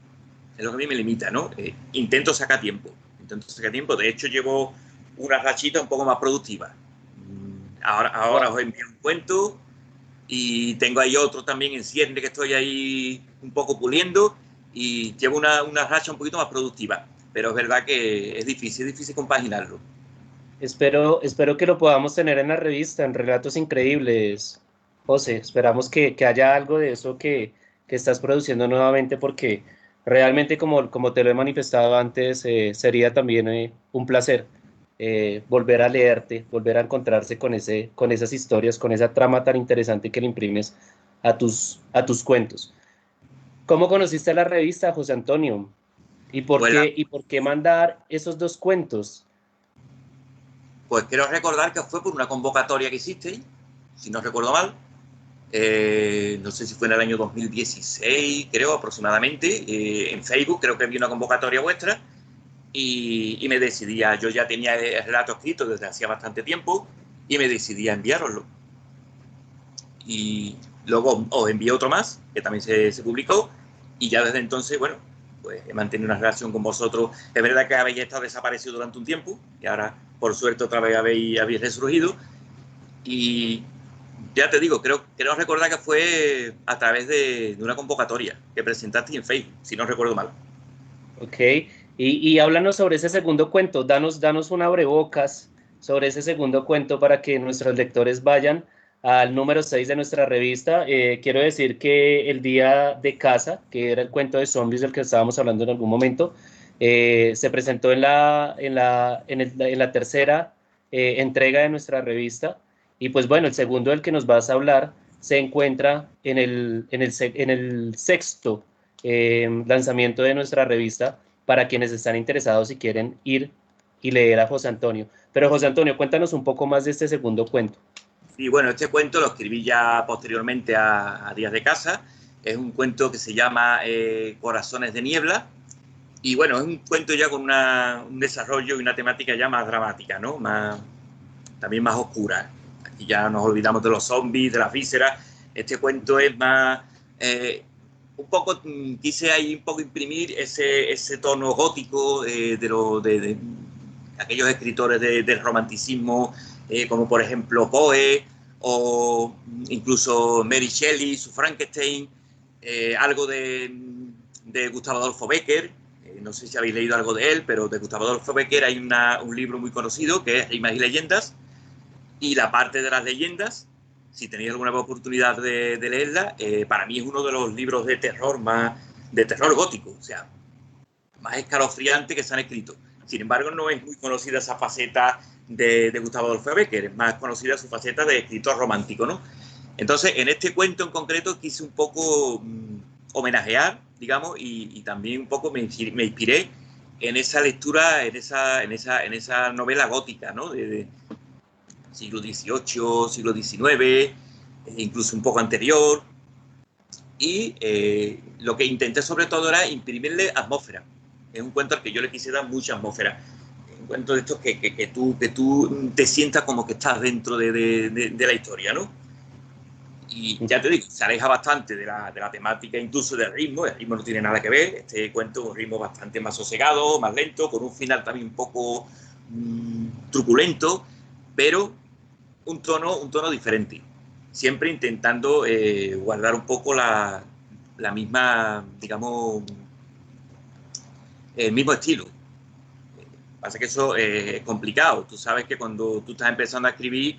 Es lo que a mí me limita, ¿no? Intento sacar tiempo. De hecho, llevo una rachita un poco más productiva. Ahora os envío un cuento y tengo ahí otro también en cierne que estoy ahí un poco puliendo y llevo una racha un poquito más productiva. Pero es verdad que es difícil compaginarlo. Espero que lo podamos tener en la revista, en Relatos Increíbles, José. Esperamos que haya algo de eso que estás produciendo nuevamente, porque realmente, como te lo he manifestado antes, sería también un placer volver a leerte, volver a encontrarse con esas historias, con esa trama tan interesante que le imprimes a tus cuentos. ¿Cómo conociste la revista, José Antonio? Pues, ¿Y por qué mandar esos dos cuentos? pues quiero recordar que fue por una convocatoria que hicisteis, si no recuerdo mal. No sé si fue en el año 2016, creo, aproximadamente. En Facebook creo que vi una convocatoria vuestra y me decidí yo ya tenía el relato escrito desde hacía bastante tiempo y me decidí a enviároslo. Y luego os envié otro más, que también se publicó, y ya desde entonces, bueno, pues he mantenido una relación con vosotros. Es verdad que habéis estado desaparecidos durante un tiempo y ahora, por suerte, otra vez habéis resurgido. Y ya te digo, creo recordar que fue a través de una convocatoria que presentaste en Facebook, si no recuerdo mal. Ok, y háblanos sobre ese segundo cuento, danos un abrebocas sobre ese segundo cuento para que nuestros lectores vayan al número 6 de nuestra revista. Quiero decir que El Día de Casa, que era el cuento de zombies del que estábamos hablando en algún momento, se presentó en la tercera entrega de nuestra revista. Y pues bueno, el segundo del que nos vas a hablar se encuentra en el sexto lanzamiento de nuestra revista, para quienes están interesados y quieren ir y leer a José Antonio. Pero José Antonio, cuéntanos un poco más de este segundo cuento. Y bueno, este cuento lo escribí ya posteriormente a Días de Casa. Es un cuento que se llama Corazones de Niebla. Y bueno, es un cuento ya con un desarrollo y una temática ya más dramática, ¿no? También más oscura. Aquí ya nos olvidamos de los zombies, de las vísceras. Este cuento es más... un poco quise ahí un poco imprimir ese tono gótico de aquellos escritores del romanticismo, como por ejemplo Poe o incluso Mary Shelley, su Frankenstein, algo de Gustavo Adolfo Bécquer. No sé si habéis leído algo de él, pero de Gustavo Adolfo Bécquer hay un libro muy conocido que es Rimas y Leyendas, y la parte de las leyendas, si tenéis alguna oportunidad de leerla, para mí es uno de los libros de terror de terror gótico, o sea, más escalofriante que se han escrito. Sin embargo, no es muy conocida esa faceta de Gustavo Adolfo Bécquer, es más conocida su faceta de escritor romántico, ¿no? Entonces, en este cuento en concreto quise un poco homenajear, digamos, y también un poco me inspiré en esa lectura, en esa novela gótica, ¿no? De siglo XVIII, siglo XIX, incluso un poco anterior. Y lo que intenté sobre todo era imprimirle atmósfera. Es un cuento al que yo le quise dar mucha atmósfera. Un cuento de estos que tú te sientas como que estás dentro de la historia, ¿no? Y ya te digo, se aleja bastante de la temática, incluso del ritmo. El ritmo no tiene nada que ver. Este cuento es un ritmo bastante más sosegado, más lento, con un final también un poco truculento, pero un tono diferente. Siempre intentando guardar un poco la misma, digamos, el mismo estilo. Pasa que eso es complicado. Tú sabes que cuando tú estás empezando a escribir,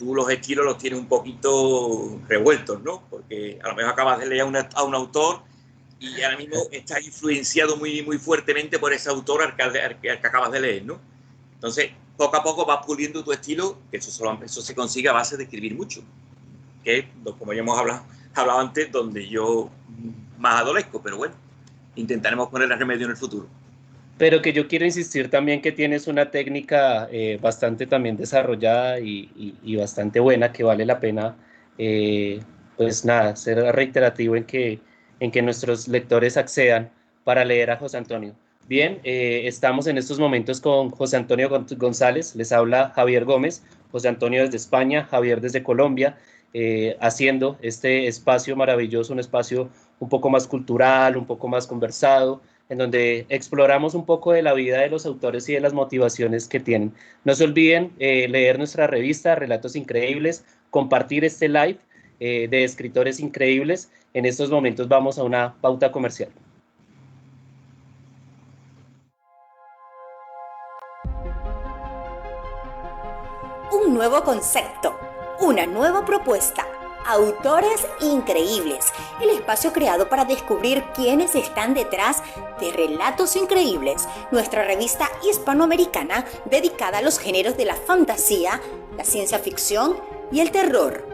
tú los estilos los tienes un poquito revueltos, ¿no? Porque a lo mejor acabas de leer a un autor y ahora mismo estás influenciado muy, muy fuertemente por ese autor al que acabas de leer, ¿no? Entonces, poco a poco vas puliendo tu estilo, que eso se consigue a base de escribir mucho, que como ya hemos hablado antes, donde yo más adolezco, pero bueno, intentaremos ponerle remedio en el futuro. Pero que yo quiero insistir también que tienes una técnica bastante también desarrollada y bastante buena, que vale la pena, pues nada, ser reiterativo en que nuestros lectores accedan para leer a José Antonio. Bien, estamos en estos momentos con José Antonio González, les habla Javier Gómez, José Antonio desde España, Javier desde Colombia, haciendo este espacio maravilloso, un espacio un poco más cultural, un poco más conversado, en donde exploramos un poco de la vida de los autores y de las motivaciones que tienen. No se olviden leer nuestra revista Relatos Increíbles, compartir este live de escritores increíbles. En estos momentos vamos a una pauta comercial. Un nuevo concepto, una nueva propuesta. Autores Increíbles, el espacio creado para descubrir quiénes están detrás de Relatos Increíbles, nuestra revista hispanoamericana dedicada a los géneros de la fantasía, la ciencia ficción y el terror.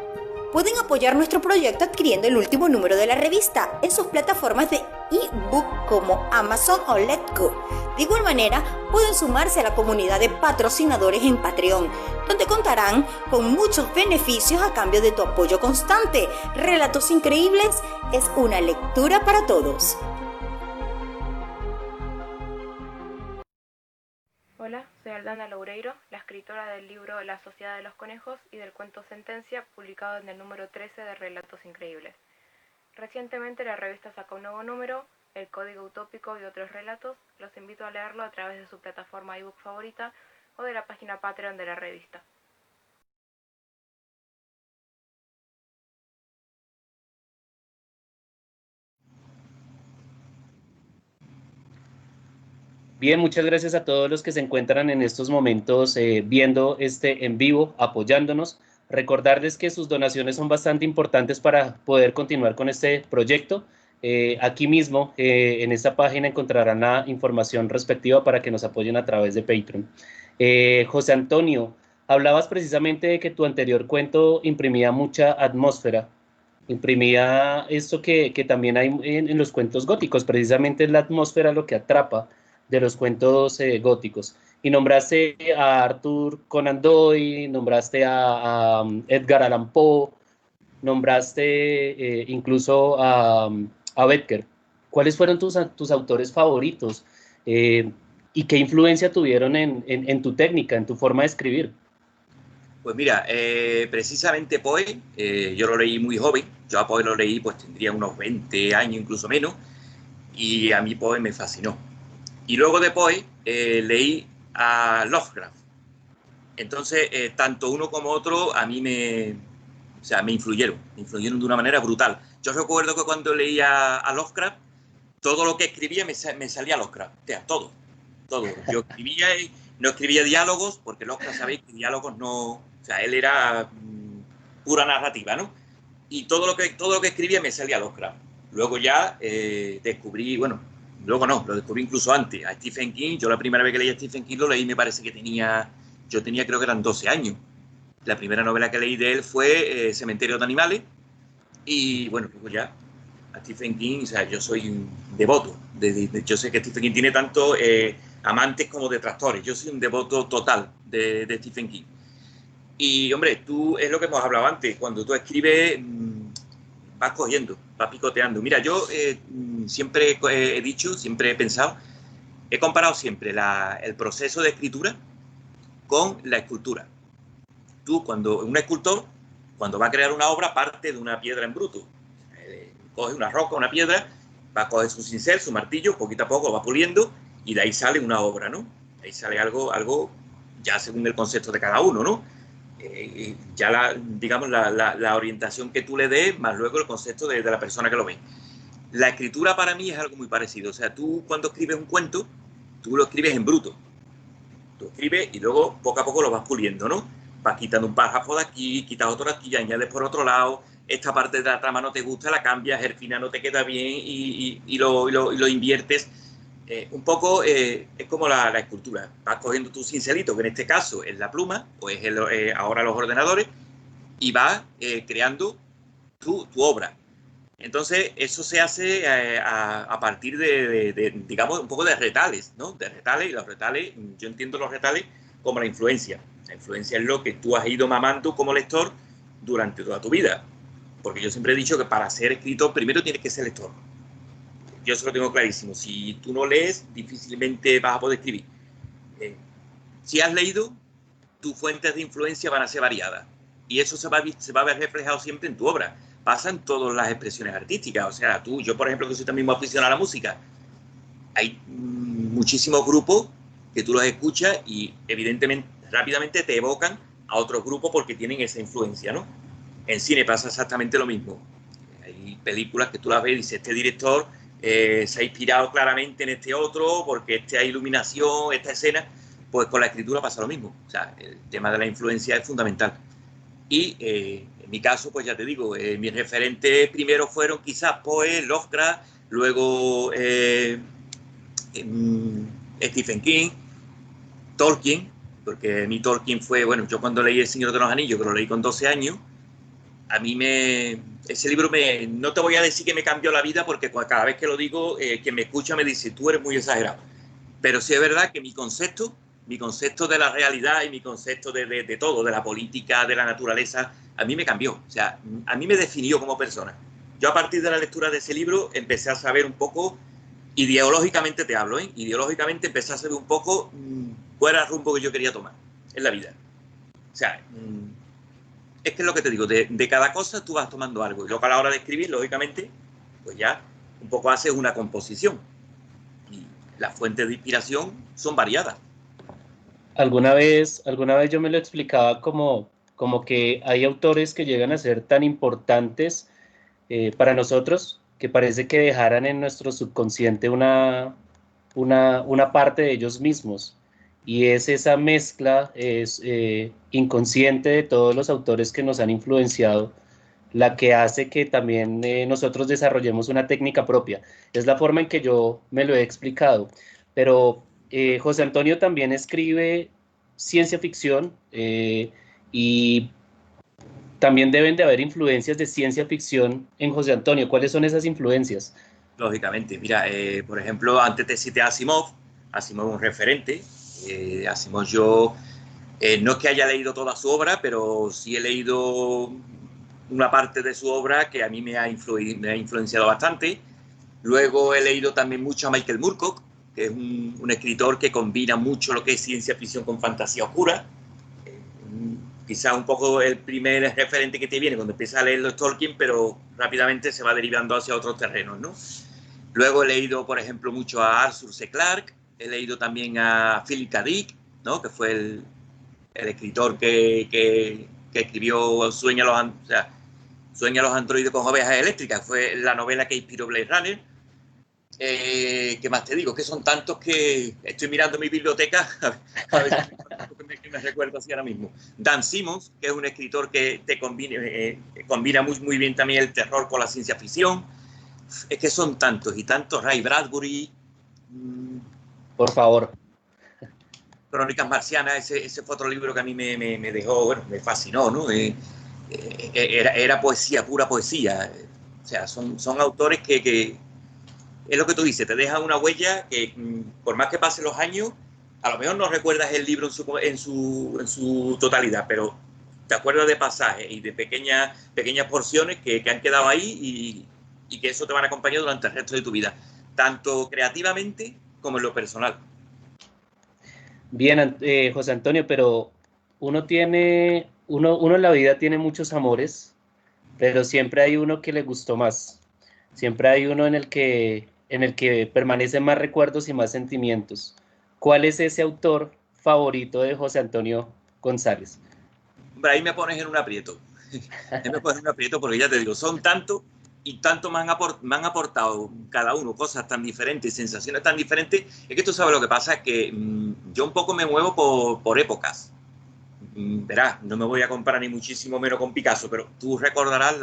Pueden apoyar nuestro proyecto adquiriendo el último número de la revista en sus plataformas de ebook como Amazon o Letgo. De igual manera, pueden sumarse a la comunidad de patrocinadores en Patreon, donde contarán con muchos beneficios a cambio de tu apoyo constante. Relatos Increíbles es una lectura para todos. Hola, soy Aldana Loureiro, la escritora del libro La Sociedad de los Conejos y del cuento Sentencia, publicado en el número 13 de Relatos Increíbles. Recientemente la revista sacó un nuevo número, El Código Utópico y otros relatos. Los invito a leerlo a través de su plataforma ebook favorita o de la página Patreon de la revista. Bien, muchas gracias a todos los que se encuentran en estos momentos viendo este en vivo, apoyándonos. Recordarles que sus donaciones son bastante importantes para poder continuar con este proyecto. Aquí mismo, en esta página, encontrarán la información respectiva para que nos apoyen a través de Patreon. José Antonio, hablabas precisamente de que tu anterior cuento imprimía mucha atmósfera. Imprimía esto que también hay en los cuentos góticos, precisamente es la atmósfera lo que atrapa de los cuentos góticos. Y nombraste a Arthur Conan Doyle, nombraste a Edgar Allan Poe, nombraste incluso a Becker. ¿Cuáles fueron tus autores favoritos? ¿Y qué influencia tuvieron en tu técnica, en tu forma de escribir? Pues mira, precisamente Poe, yo lo leí muy joven. Yo a Poe lo leí, pues tendría unos 20 años, incluso menos, y a mí Poe me fascinó. Y luego de Poe leí a Lovecraft. Entonces, tanto uno como otro a mí me influyeron de una manera brutal. Yo recuerdo que cuando leía a Lovecraft, todo lo que escribía me salía Lovecraft, o sea, todo. Yo escribía, no escribía diálogos, porque Lovecraft, sabéis que diálogos no, o sea, él era pura narrativa, ¿no? Y todo lo que escribía me salía Lovecraft. Luego ya descubrí, bueno, luego no, lo descubrí incluso antes, a Stephen King. Yo la primera vez que leí a Stephen King lo leí, me parece que yo tenía creo que eran 12 años. La primera novela que leí de él fue Cementerio de Animales. Y bueno, luego ya a Stephen King, o sea, yo soy un devoto. Yo sé que Stephen King tiene tanto amantes como detractores. Yo soy un devoto total de Stephen King. Y hombre, es lo que hemos hablado antes, cuando tú escribes vas cogiendo, vas picoteando. Mira, yo siempre he dicho, siempre he pensado, he comparado siempre el proceso de escritura con la escultura. Un escultor, cuando va a crear una obra, parte de una piedra en bruto. Coge una roca, una piedra, va a coger su cincel, su martillo, poquito a poco va puliendo y de ahí sale una obra, ¿no? De ahí sale algo ya según el concepto de cada uno, ¿no? Ya la orientación que tú le des, más luego el concepto de la persona que lo ve. La escritura para mí es algo muy parecido. O sea, tú cuando escribes un cuento, tú lo escribes en bruto. Tú escribes y luego poco a poco lo vas puliendo, ¿no? vas quitando un párrafo de aquí, quitas otro de aquí, y añades por otro lado, esta parte de la trama no te gusta, la cambias, el final no te queda bien y lo inviertes. Un poco es como la escultura. Vas cogiendo tu cincelito, que en este caso es la pluma, o es ahora los ordenadores, y vas creando tu obra. Entonces, eso se hace a partir digamos, un poco de retales, ¿no? De retales, y los retales, yo entiendo los retales como la influencia. La influencia es lo que tú has ido mamando como lector durante toda tu vida. Porque yo siempre he dicho que para ser escritor primero tienes que ser lector. Yo eso lo tengo clarísimo. Si tú no lees, difícilmente vas a poder escribir. Si has leído, tus fuentes de influencia van a ser variadas. Y eso se va a ver reflejado siempre en tu obra. Pasa en todas las expresiones artísticas. O sea, yo, por ejemplo, que soy también muy aficionado a la música, hay muchísimos grupos que tú los escuchas y evidentemente rápidamente te evocan a otros grupos porque tienen esa influencia, ¿no? En cine pasa exactamente lo mismo. Hay películas que tú las ves y dices, este director se ha inspirado claramente en este otro porque esta iluminación, esta escena, pues con la escritura pasa lo mismo. O sea, el tema de la influencia es fundamental. Y en mi caso, pues ya te digo, mis referentes primero fueron quizás Poe, Lovecraft, luego Stephen King, Tolkien, porque mi Tolkien fue, bueno, yo cuando leí El Señor de los Anillos, que lo leí con 12 años, a mí ese libro no te voy a decir que me cambió la vida, porque cada vez que lo digo, quien me escucha me dice, tú eres muy exagerado. Pero sí es verdad que mi concepto de la realidad y mi concepto de todo, de la política, de la naturaleza, a mí me cambió. O sea, a mí me definió como persona. Yo a partir de la lectura de ese libro empecé a saber un poco, ideológicamente te hablo, ideológicamente empecé a saber un poco cuál era el rumbo que yo quería tomar en la vida. O sea, es que es lo que te digo, de cada cosa tú vas tomando algo. Y luego a la hora de escribir, lógicamente, pues ya un poco haces una composición. Y las fuentes de inspiración son variadas. Alguna vez yo me lo explicaba como que hay autores que llegan a ser tan importantes para nosotros que parece que dejaran en nuestro subconsciente una parte de ellos mismos. Y es esa mezcla inconsciente de todos los autores que nos han influenciado la que hace que también nosotros desarrollemos una técnica propia. Es la forma en que yo me lo he explicado. Pero José Antonio también escribe ciencia ficción y también deben de haber influencias de ciencia ficción en José Antonio. ¿Cuáles son esas influencias? Lógicamente, mira, por ejemplo, antes te cité a Asimov. Asimov es un referente. Asimov yo no es que haya leído toda su obra, pero sí he leído una parte de su obra que a mí me ha influenciado bastante. Luego he leído también mucho a Michael Moorcock, que es un escritor que combina mucho lo que es ciencia ficción con fantasía oscura. Quizás un poco el primer referente que te viene cuando empiezas a leer los Tolkien, pero rápidamente se va derivando hacia otros terrenos, ¿no? Luego he leído, por ejemplo, mucho a Arthur C. Clarke, he leído también a Philip K. Dick, ¿no? Que fue el escritor que escribió Sueña los androides con ovejas eléctricas, fue la novela que inspiró Blade Runner. ¿Qué más te digo? Que son tantos que estoy mirando mi biblioteca a ver si me recuerdo así ahora mismo. Dan Simmons, que es un escritor que combina muy, muy bien también el terror con la ciencia ficción. Es que son tantos y tantos. Ray Bradbury. Por favor. Crónicas Marcianas, ese fue otro libro que a mí me dejó, bueno, me fascinó, ¿no? Era poesía, pura poesía. O sea, son autores que es lo que tú dices, te dejan una huella que por más que pasen los años, a lo mejor no recuerdas el libro en su totalidad, pero te acuerdas de pasajes y de pequeñas porciones que han quedado ahí y que eso te van a acompañar durante el resto de tu vida, tanto creativamente como en lo personal. Bien, José Antonio, pero uno en la vida tiene muchos amores, pero siempre hay uno que le gustó más. Siempre hay uno en el que permanecen más recuerdos y más sentimientos. ¿Cuál es ese autor favorito de José Antonio González? Hombre, ahí me pones en un aprieto. Ahí me pones en un aprieto porque ya te digo, son tantos y tanto me han aportado cada uno cosas tan diferentes, sensaciones tan diferentes. Es que tú sabes lo que pasa, es que yo un poco me muevo por épocas. verás, no me voy a comparar ni muchísimo menos con Picasso, pero tú recordarás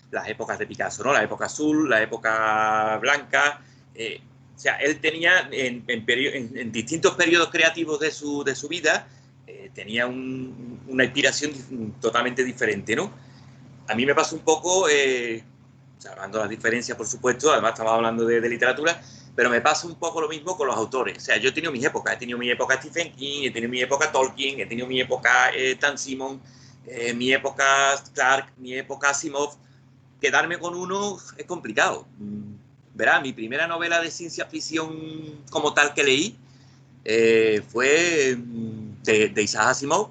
las épocas de Picasso, ¿no? La época azul, la época blanca. O sea, él tenía en distintos periodos creativos de su vida, tenía una inspiración totalmente diferente, ¿no? A mí me pasa un poco, hablando de las diferencias, por supuesto, además estamos hablando de literatura, pero me pasa un poco lo mismo con los autores. O sea, yo he tenido mis épocas. He tenido mi época Stephen King, he tenido mi época Tolkien, he tenido mi época Dan Simon, mi época Clark, mi época Asimov. Quedarme con uno es complicado. Verá, mi primera novela de ciencia ficción como tal que leí fue de Isaac Asimov,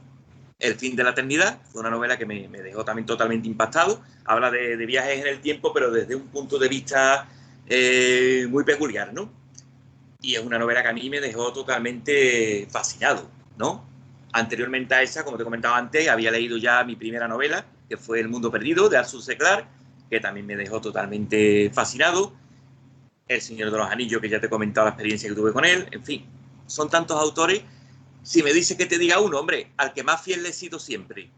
El fin de la eternidad. Fue una novela que me dejó también totalmente impactado. Habla de viajes en el tiempo, pero desde un punto de vista muy peculiar, ¿no? Y es una novela que a mí me dejó totalmente fascinado, ¿no? Anteriormente a esa, como te comentaba antes, había leído ya mi primera novela, que fue El mundo perdido, de Arthur C. Clarke, que también me dejó totalmente fascinado. El Señor de los Anillos, que ya te he comentado la experiencia que tuve con él. En fin, son tantos autores. Si me dice que te diga uno, hombre, al que más fiel le he sido siempre,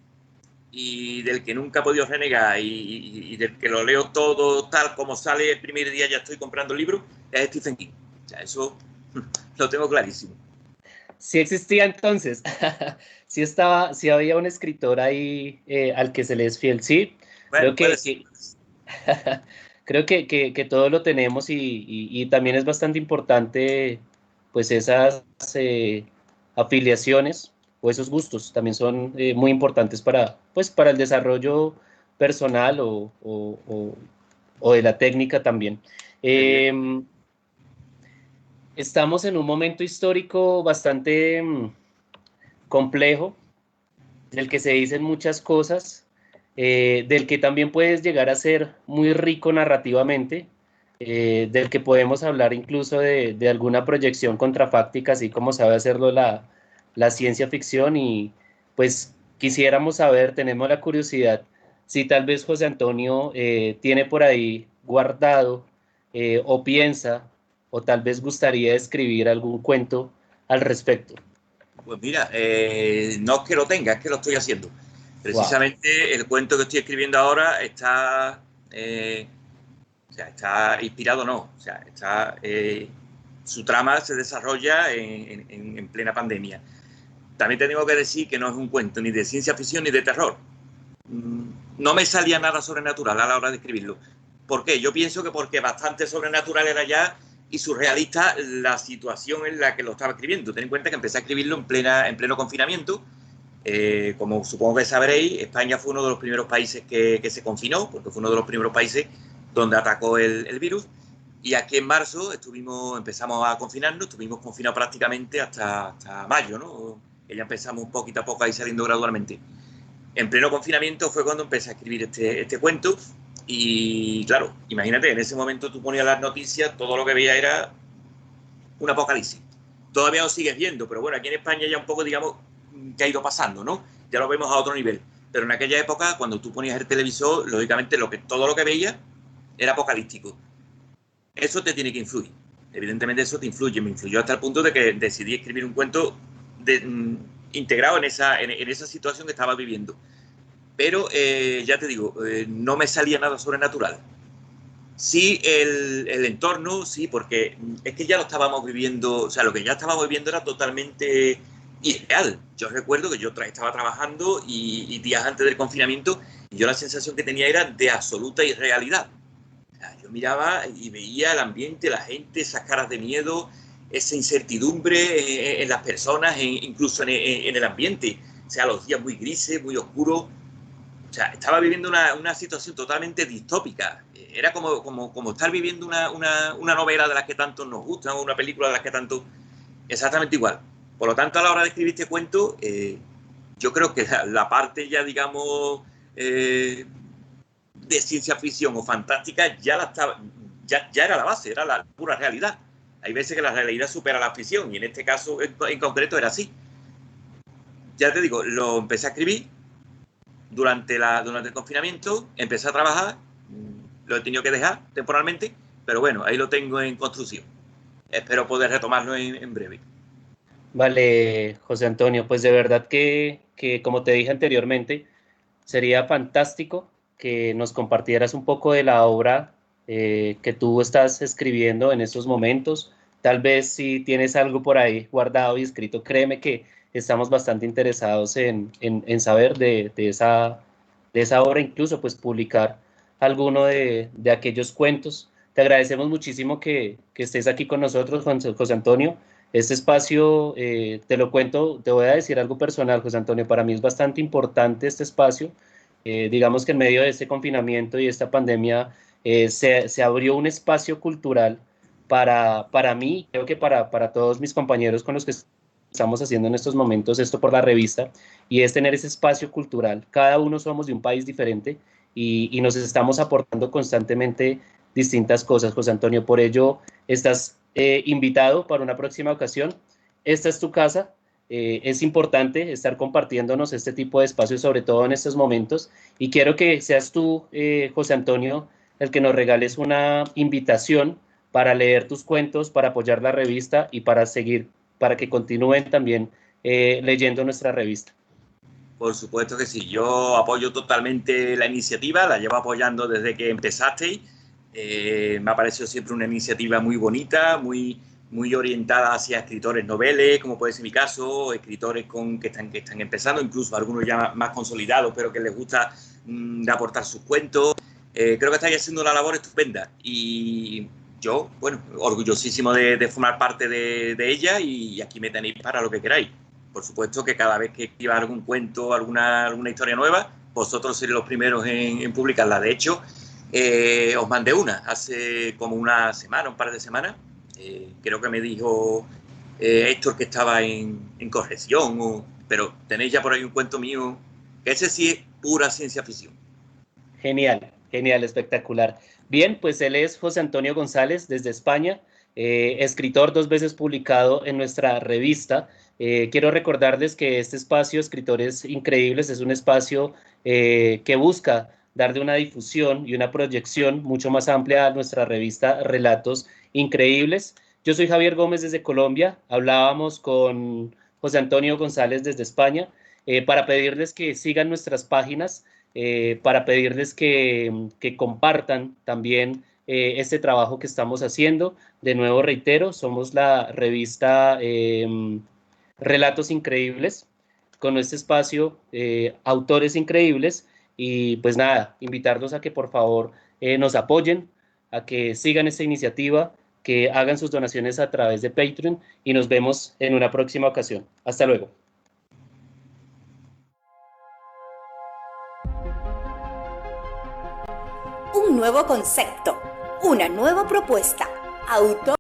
y del que nunca he podido renegar, y del que lo leo todo tal como sale el primer día, ya estoy comprando el libro, es Stephen King. O sea, eso lo tengo clarísimo. Sí existía entonces, sí había un escritor ahí al que se le es fiel, sí. Bueno, Creo que todo lo tenemos y también es bastante importante, pues esas afiliaciones o esos gustos también son muy importantes para el desarrollo personal o de la técnica también. Estamos en un momento histórico bastante complejo, del que se dicen muchas cosas, del que también puedes llegar a ser muy rico narrativamente, del que podemos hablar incluso de alguna proyección contrafáctica, así como sabe hacerlo la ciencia ficción, y pues quisiéramos saber, tenemos la curiosidad, si tal vez José Antonio tiene por ahí guardado o piensa, o tal vez gustaría escribir algún cuento al respecto. Pues mira, no es que lo tenga, es que lo estoy haciendo. Precisamente el cuento que estoy escribiendo ahora está inspirado, no, o sea, su trama se desarrolla en plena pandemia. También te tengo que decir que no es un cuento ni de ciencia ficción ni de terror. No me salía nada sobrenatural a la hora de escribirlo. ¿Por qué? Yo pienso que porque bastante sobrenatural era ya y surrealista la situación en la que lo estaba escribiendo. Ten en cuenta que empecé a escribirlo en pleno confinamiento. Como supongo que sabréis, España fue uno de los primeros países que se confinó, porque fue uno de los primeros países donde atacó el virus. Y aquí en marzo empezamos a confinarnos, estuvimos confinados prácticamente hasta mayo, ¿no? Que ya empezamos poquito a poco a ir saliendo gradualmente. En pleno confinamiento fue cuando empecé a escribir este cuento. Y claro, imagínate, en ese momento tú ponías las noticias, todo lo que veía era un apocalipsis. Todavía lo sigues viendo, pero bueno, aquí en España ya un poco, digamos, que ha ido pasando, ¿no? Ya lo vemos a otro nivel. Pero en aquella época, cuando tú ponías el televisor, lógicamente todo lo que veías era apocalíptico. Eso te tiene que influir. Evidentemente eso te influye. Me influyó hasta el punto de que decidí escribir un cuento integrado en esa situación que estaba viviendo. Pero ya te digo, no me salía nada sobrenatural. Sí, el entorno, sí, porque es que ya lo estábamos viviendo, o sea, lo que ya estábamos viviendo era totalmente irreal. Yo recuerdo que yo estaba trabajando y días antes del confinamiento, y yo la sensación que tenía era de absoluta irrealidad. O sea, yo miraba y veía el ambiente, la gente, esas caras de miedo, esa incertidumbre en las personas, incluso en el ambiente. O sea, los días muy grises, muy oscuros. O sea, estaba viviendo una situación totalmente distópica. Era como estar viviendo una novela de las que tanto nos gustan, o una película de las que tanto... Exactamente igual. Por lo tanto, a la hora de escribir este cuento, yo creo que la parte ya, digamos, de ciencia ficción o fantástica ya era la base, era la pura realidad. Hay veces que la realidad supera la ficción, y en este caso en concreto era así. Ya te digo, lo empecé a escribir durante el confinamiento, empecé a trabajar, lo he tenido que dejar temporalmente, pero bueno, ahí lo tengo en construcción. Espero poder retomarlo en breve. Vale, José Antonio, pues de verdad que como te dije anteriormente, sería fantástico que nos compartieras un poco de la obra que tú estás escribiendo en estos momentos. Tal vez si tienes algo por ahí guardado y escrito, créeme que estamos bastante interesados en saber de esa obra, incluso pues publicar alguno de aquellos cuentos. Te agradecemos muchísimo que estés aquí con nosotros, José Antonio. Este espacio, te lo cuento, te voy a decir algo personal, José Antonio, para mí es bastante importante este espacio. Digamos que en medio de este confinamiento y esta pandemia se abrió un espacio cultural para mí, creo que para todos mis compañeros con los que estamos haciendo en estos momentos esto por la revista, y es tener ese espacio cultural. Cada uno somos de un país diferente y nos estamos aportando constantemente distintas cosas, José Antonio. Por ello, estás invitado para una próxima ocasión. Esta es tu casa. Es importante estar compartiéndonos este tipo de espacios, sobre todo en estos momentos. Y quiero que seas tú, José Antonio, el que nos regales una invitación para leer tus cuentos, para apoyar la revista y para seguir, para que continúen también leyendo nuestra revista. Por supuesto que sí, yo apoyo totalmente la iniciativa, la llevo apoyando desde que empezasteis. Me ha parecido siempre una iniciativa muy bonita, muy orientada hacia escritores noveles, como puede ser mi caso, escritores que están empezando, incluso algunos ya más consolidados, pero que les gusta aportar sus cuentos. Creo que estáis haciendo una labor estupenda y yo, bueno, orgullosísimo de formar parte de ella, y aquí me tenéis para lo que queráis. Por supuesto que cada vez que escriba algún cuento, alguna historia nueva, vosotros seréis los primeros en publicarla. De hecho, os mandé una hace como una semana, un par de semanas. Creo que me dijo Héctor que estaba en corrección, pero tenéis ya por ahí un cuento mío, que ese sí es pura ciencia ficción. Genial, genial, espectacular. Bien, pues él es José Antonio González desde España, escritor 2 veces publicado en nuestra revista. Quiero recordarles que este espacio, Escritores Increíbles, es un espacio que busca darle una difusión y una proyección mucho más amplia a nuestra revista Relatos Increíbles. Yo soy Javier Gómez desde Colombia, hablábamos con José Antonio González desde España, para pedirles que sigan nuestras páginas, para pedirles que compartan también este trabajo que estamos haciendo. De nuevo reitero, somos la revista Relatos Increíbles, con este espacio Autores Increíbles, y pues nada, invitarlos a que por favor nos apoyen, a que sigan esta iniciativa, que hagan sus donaciones a través de Patreon, y nos vemos en una próxima ocasión. Hasta luego. Un nuevo concepto, una nueva propuesta. Autor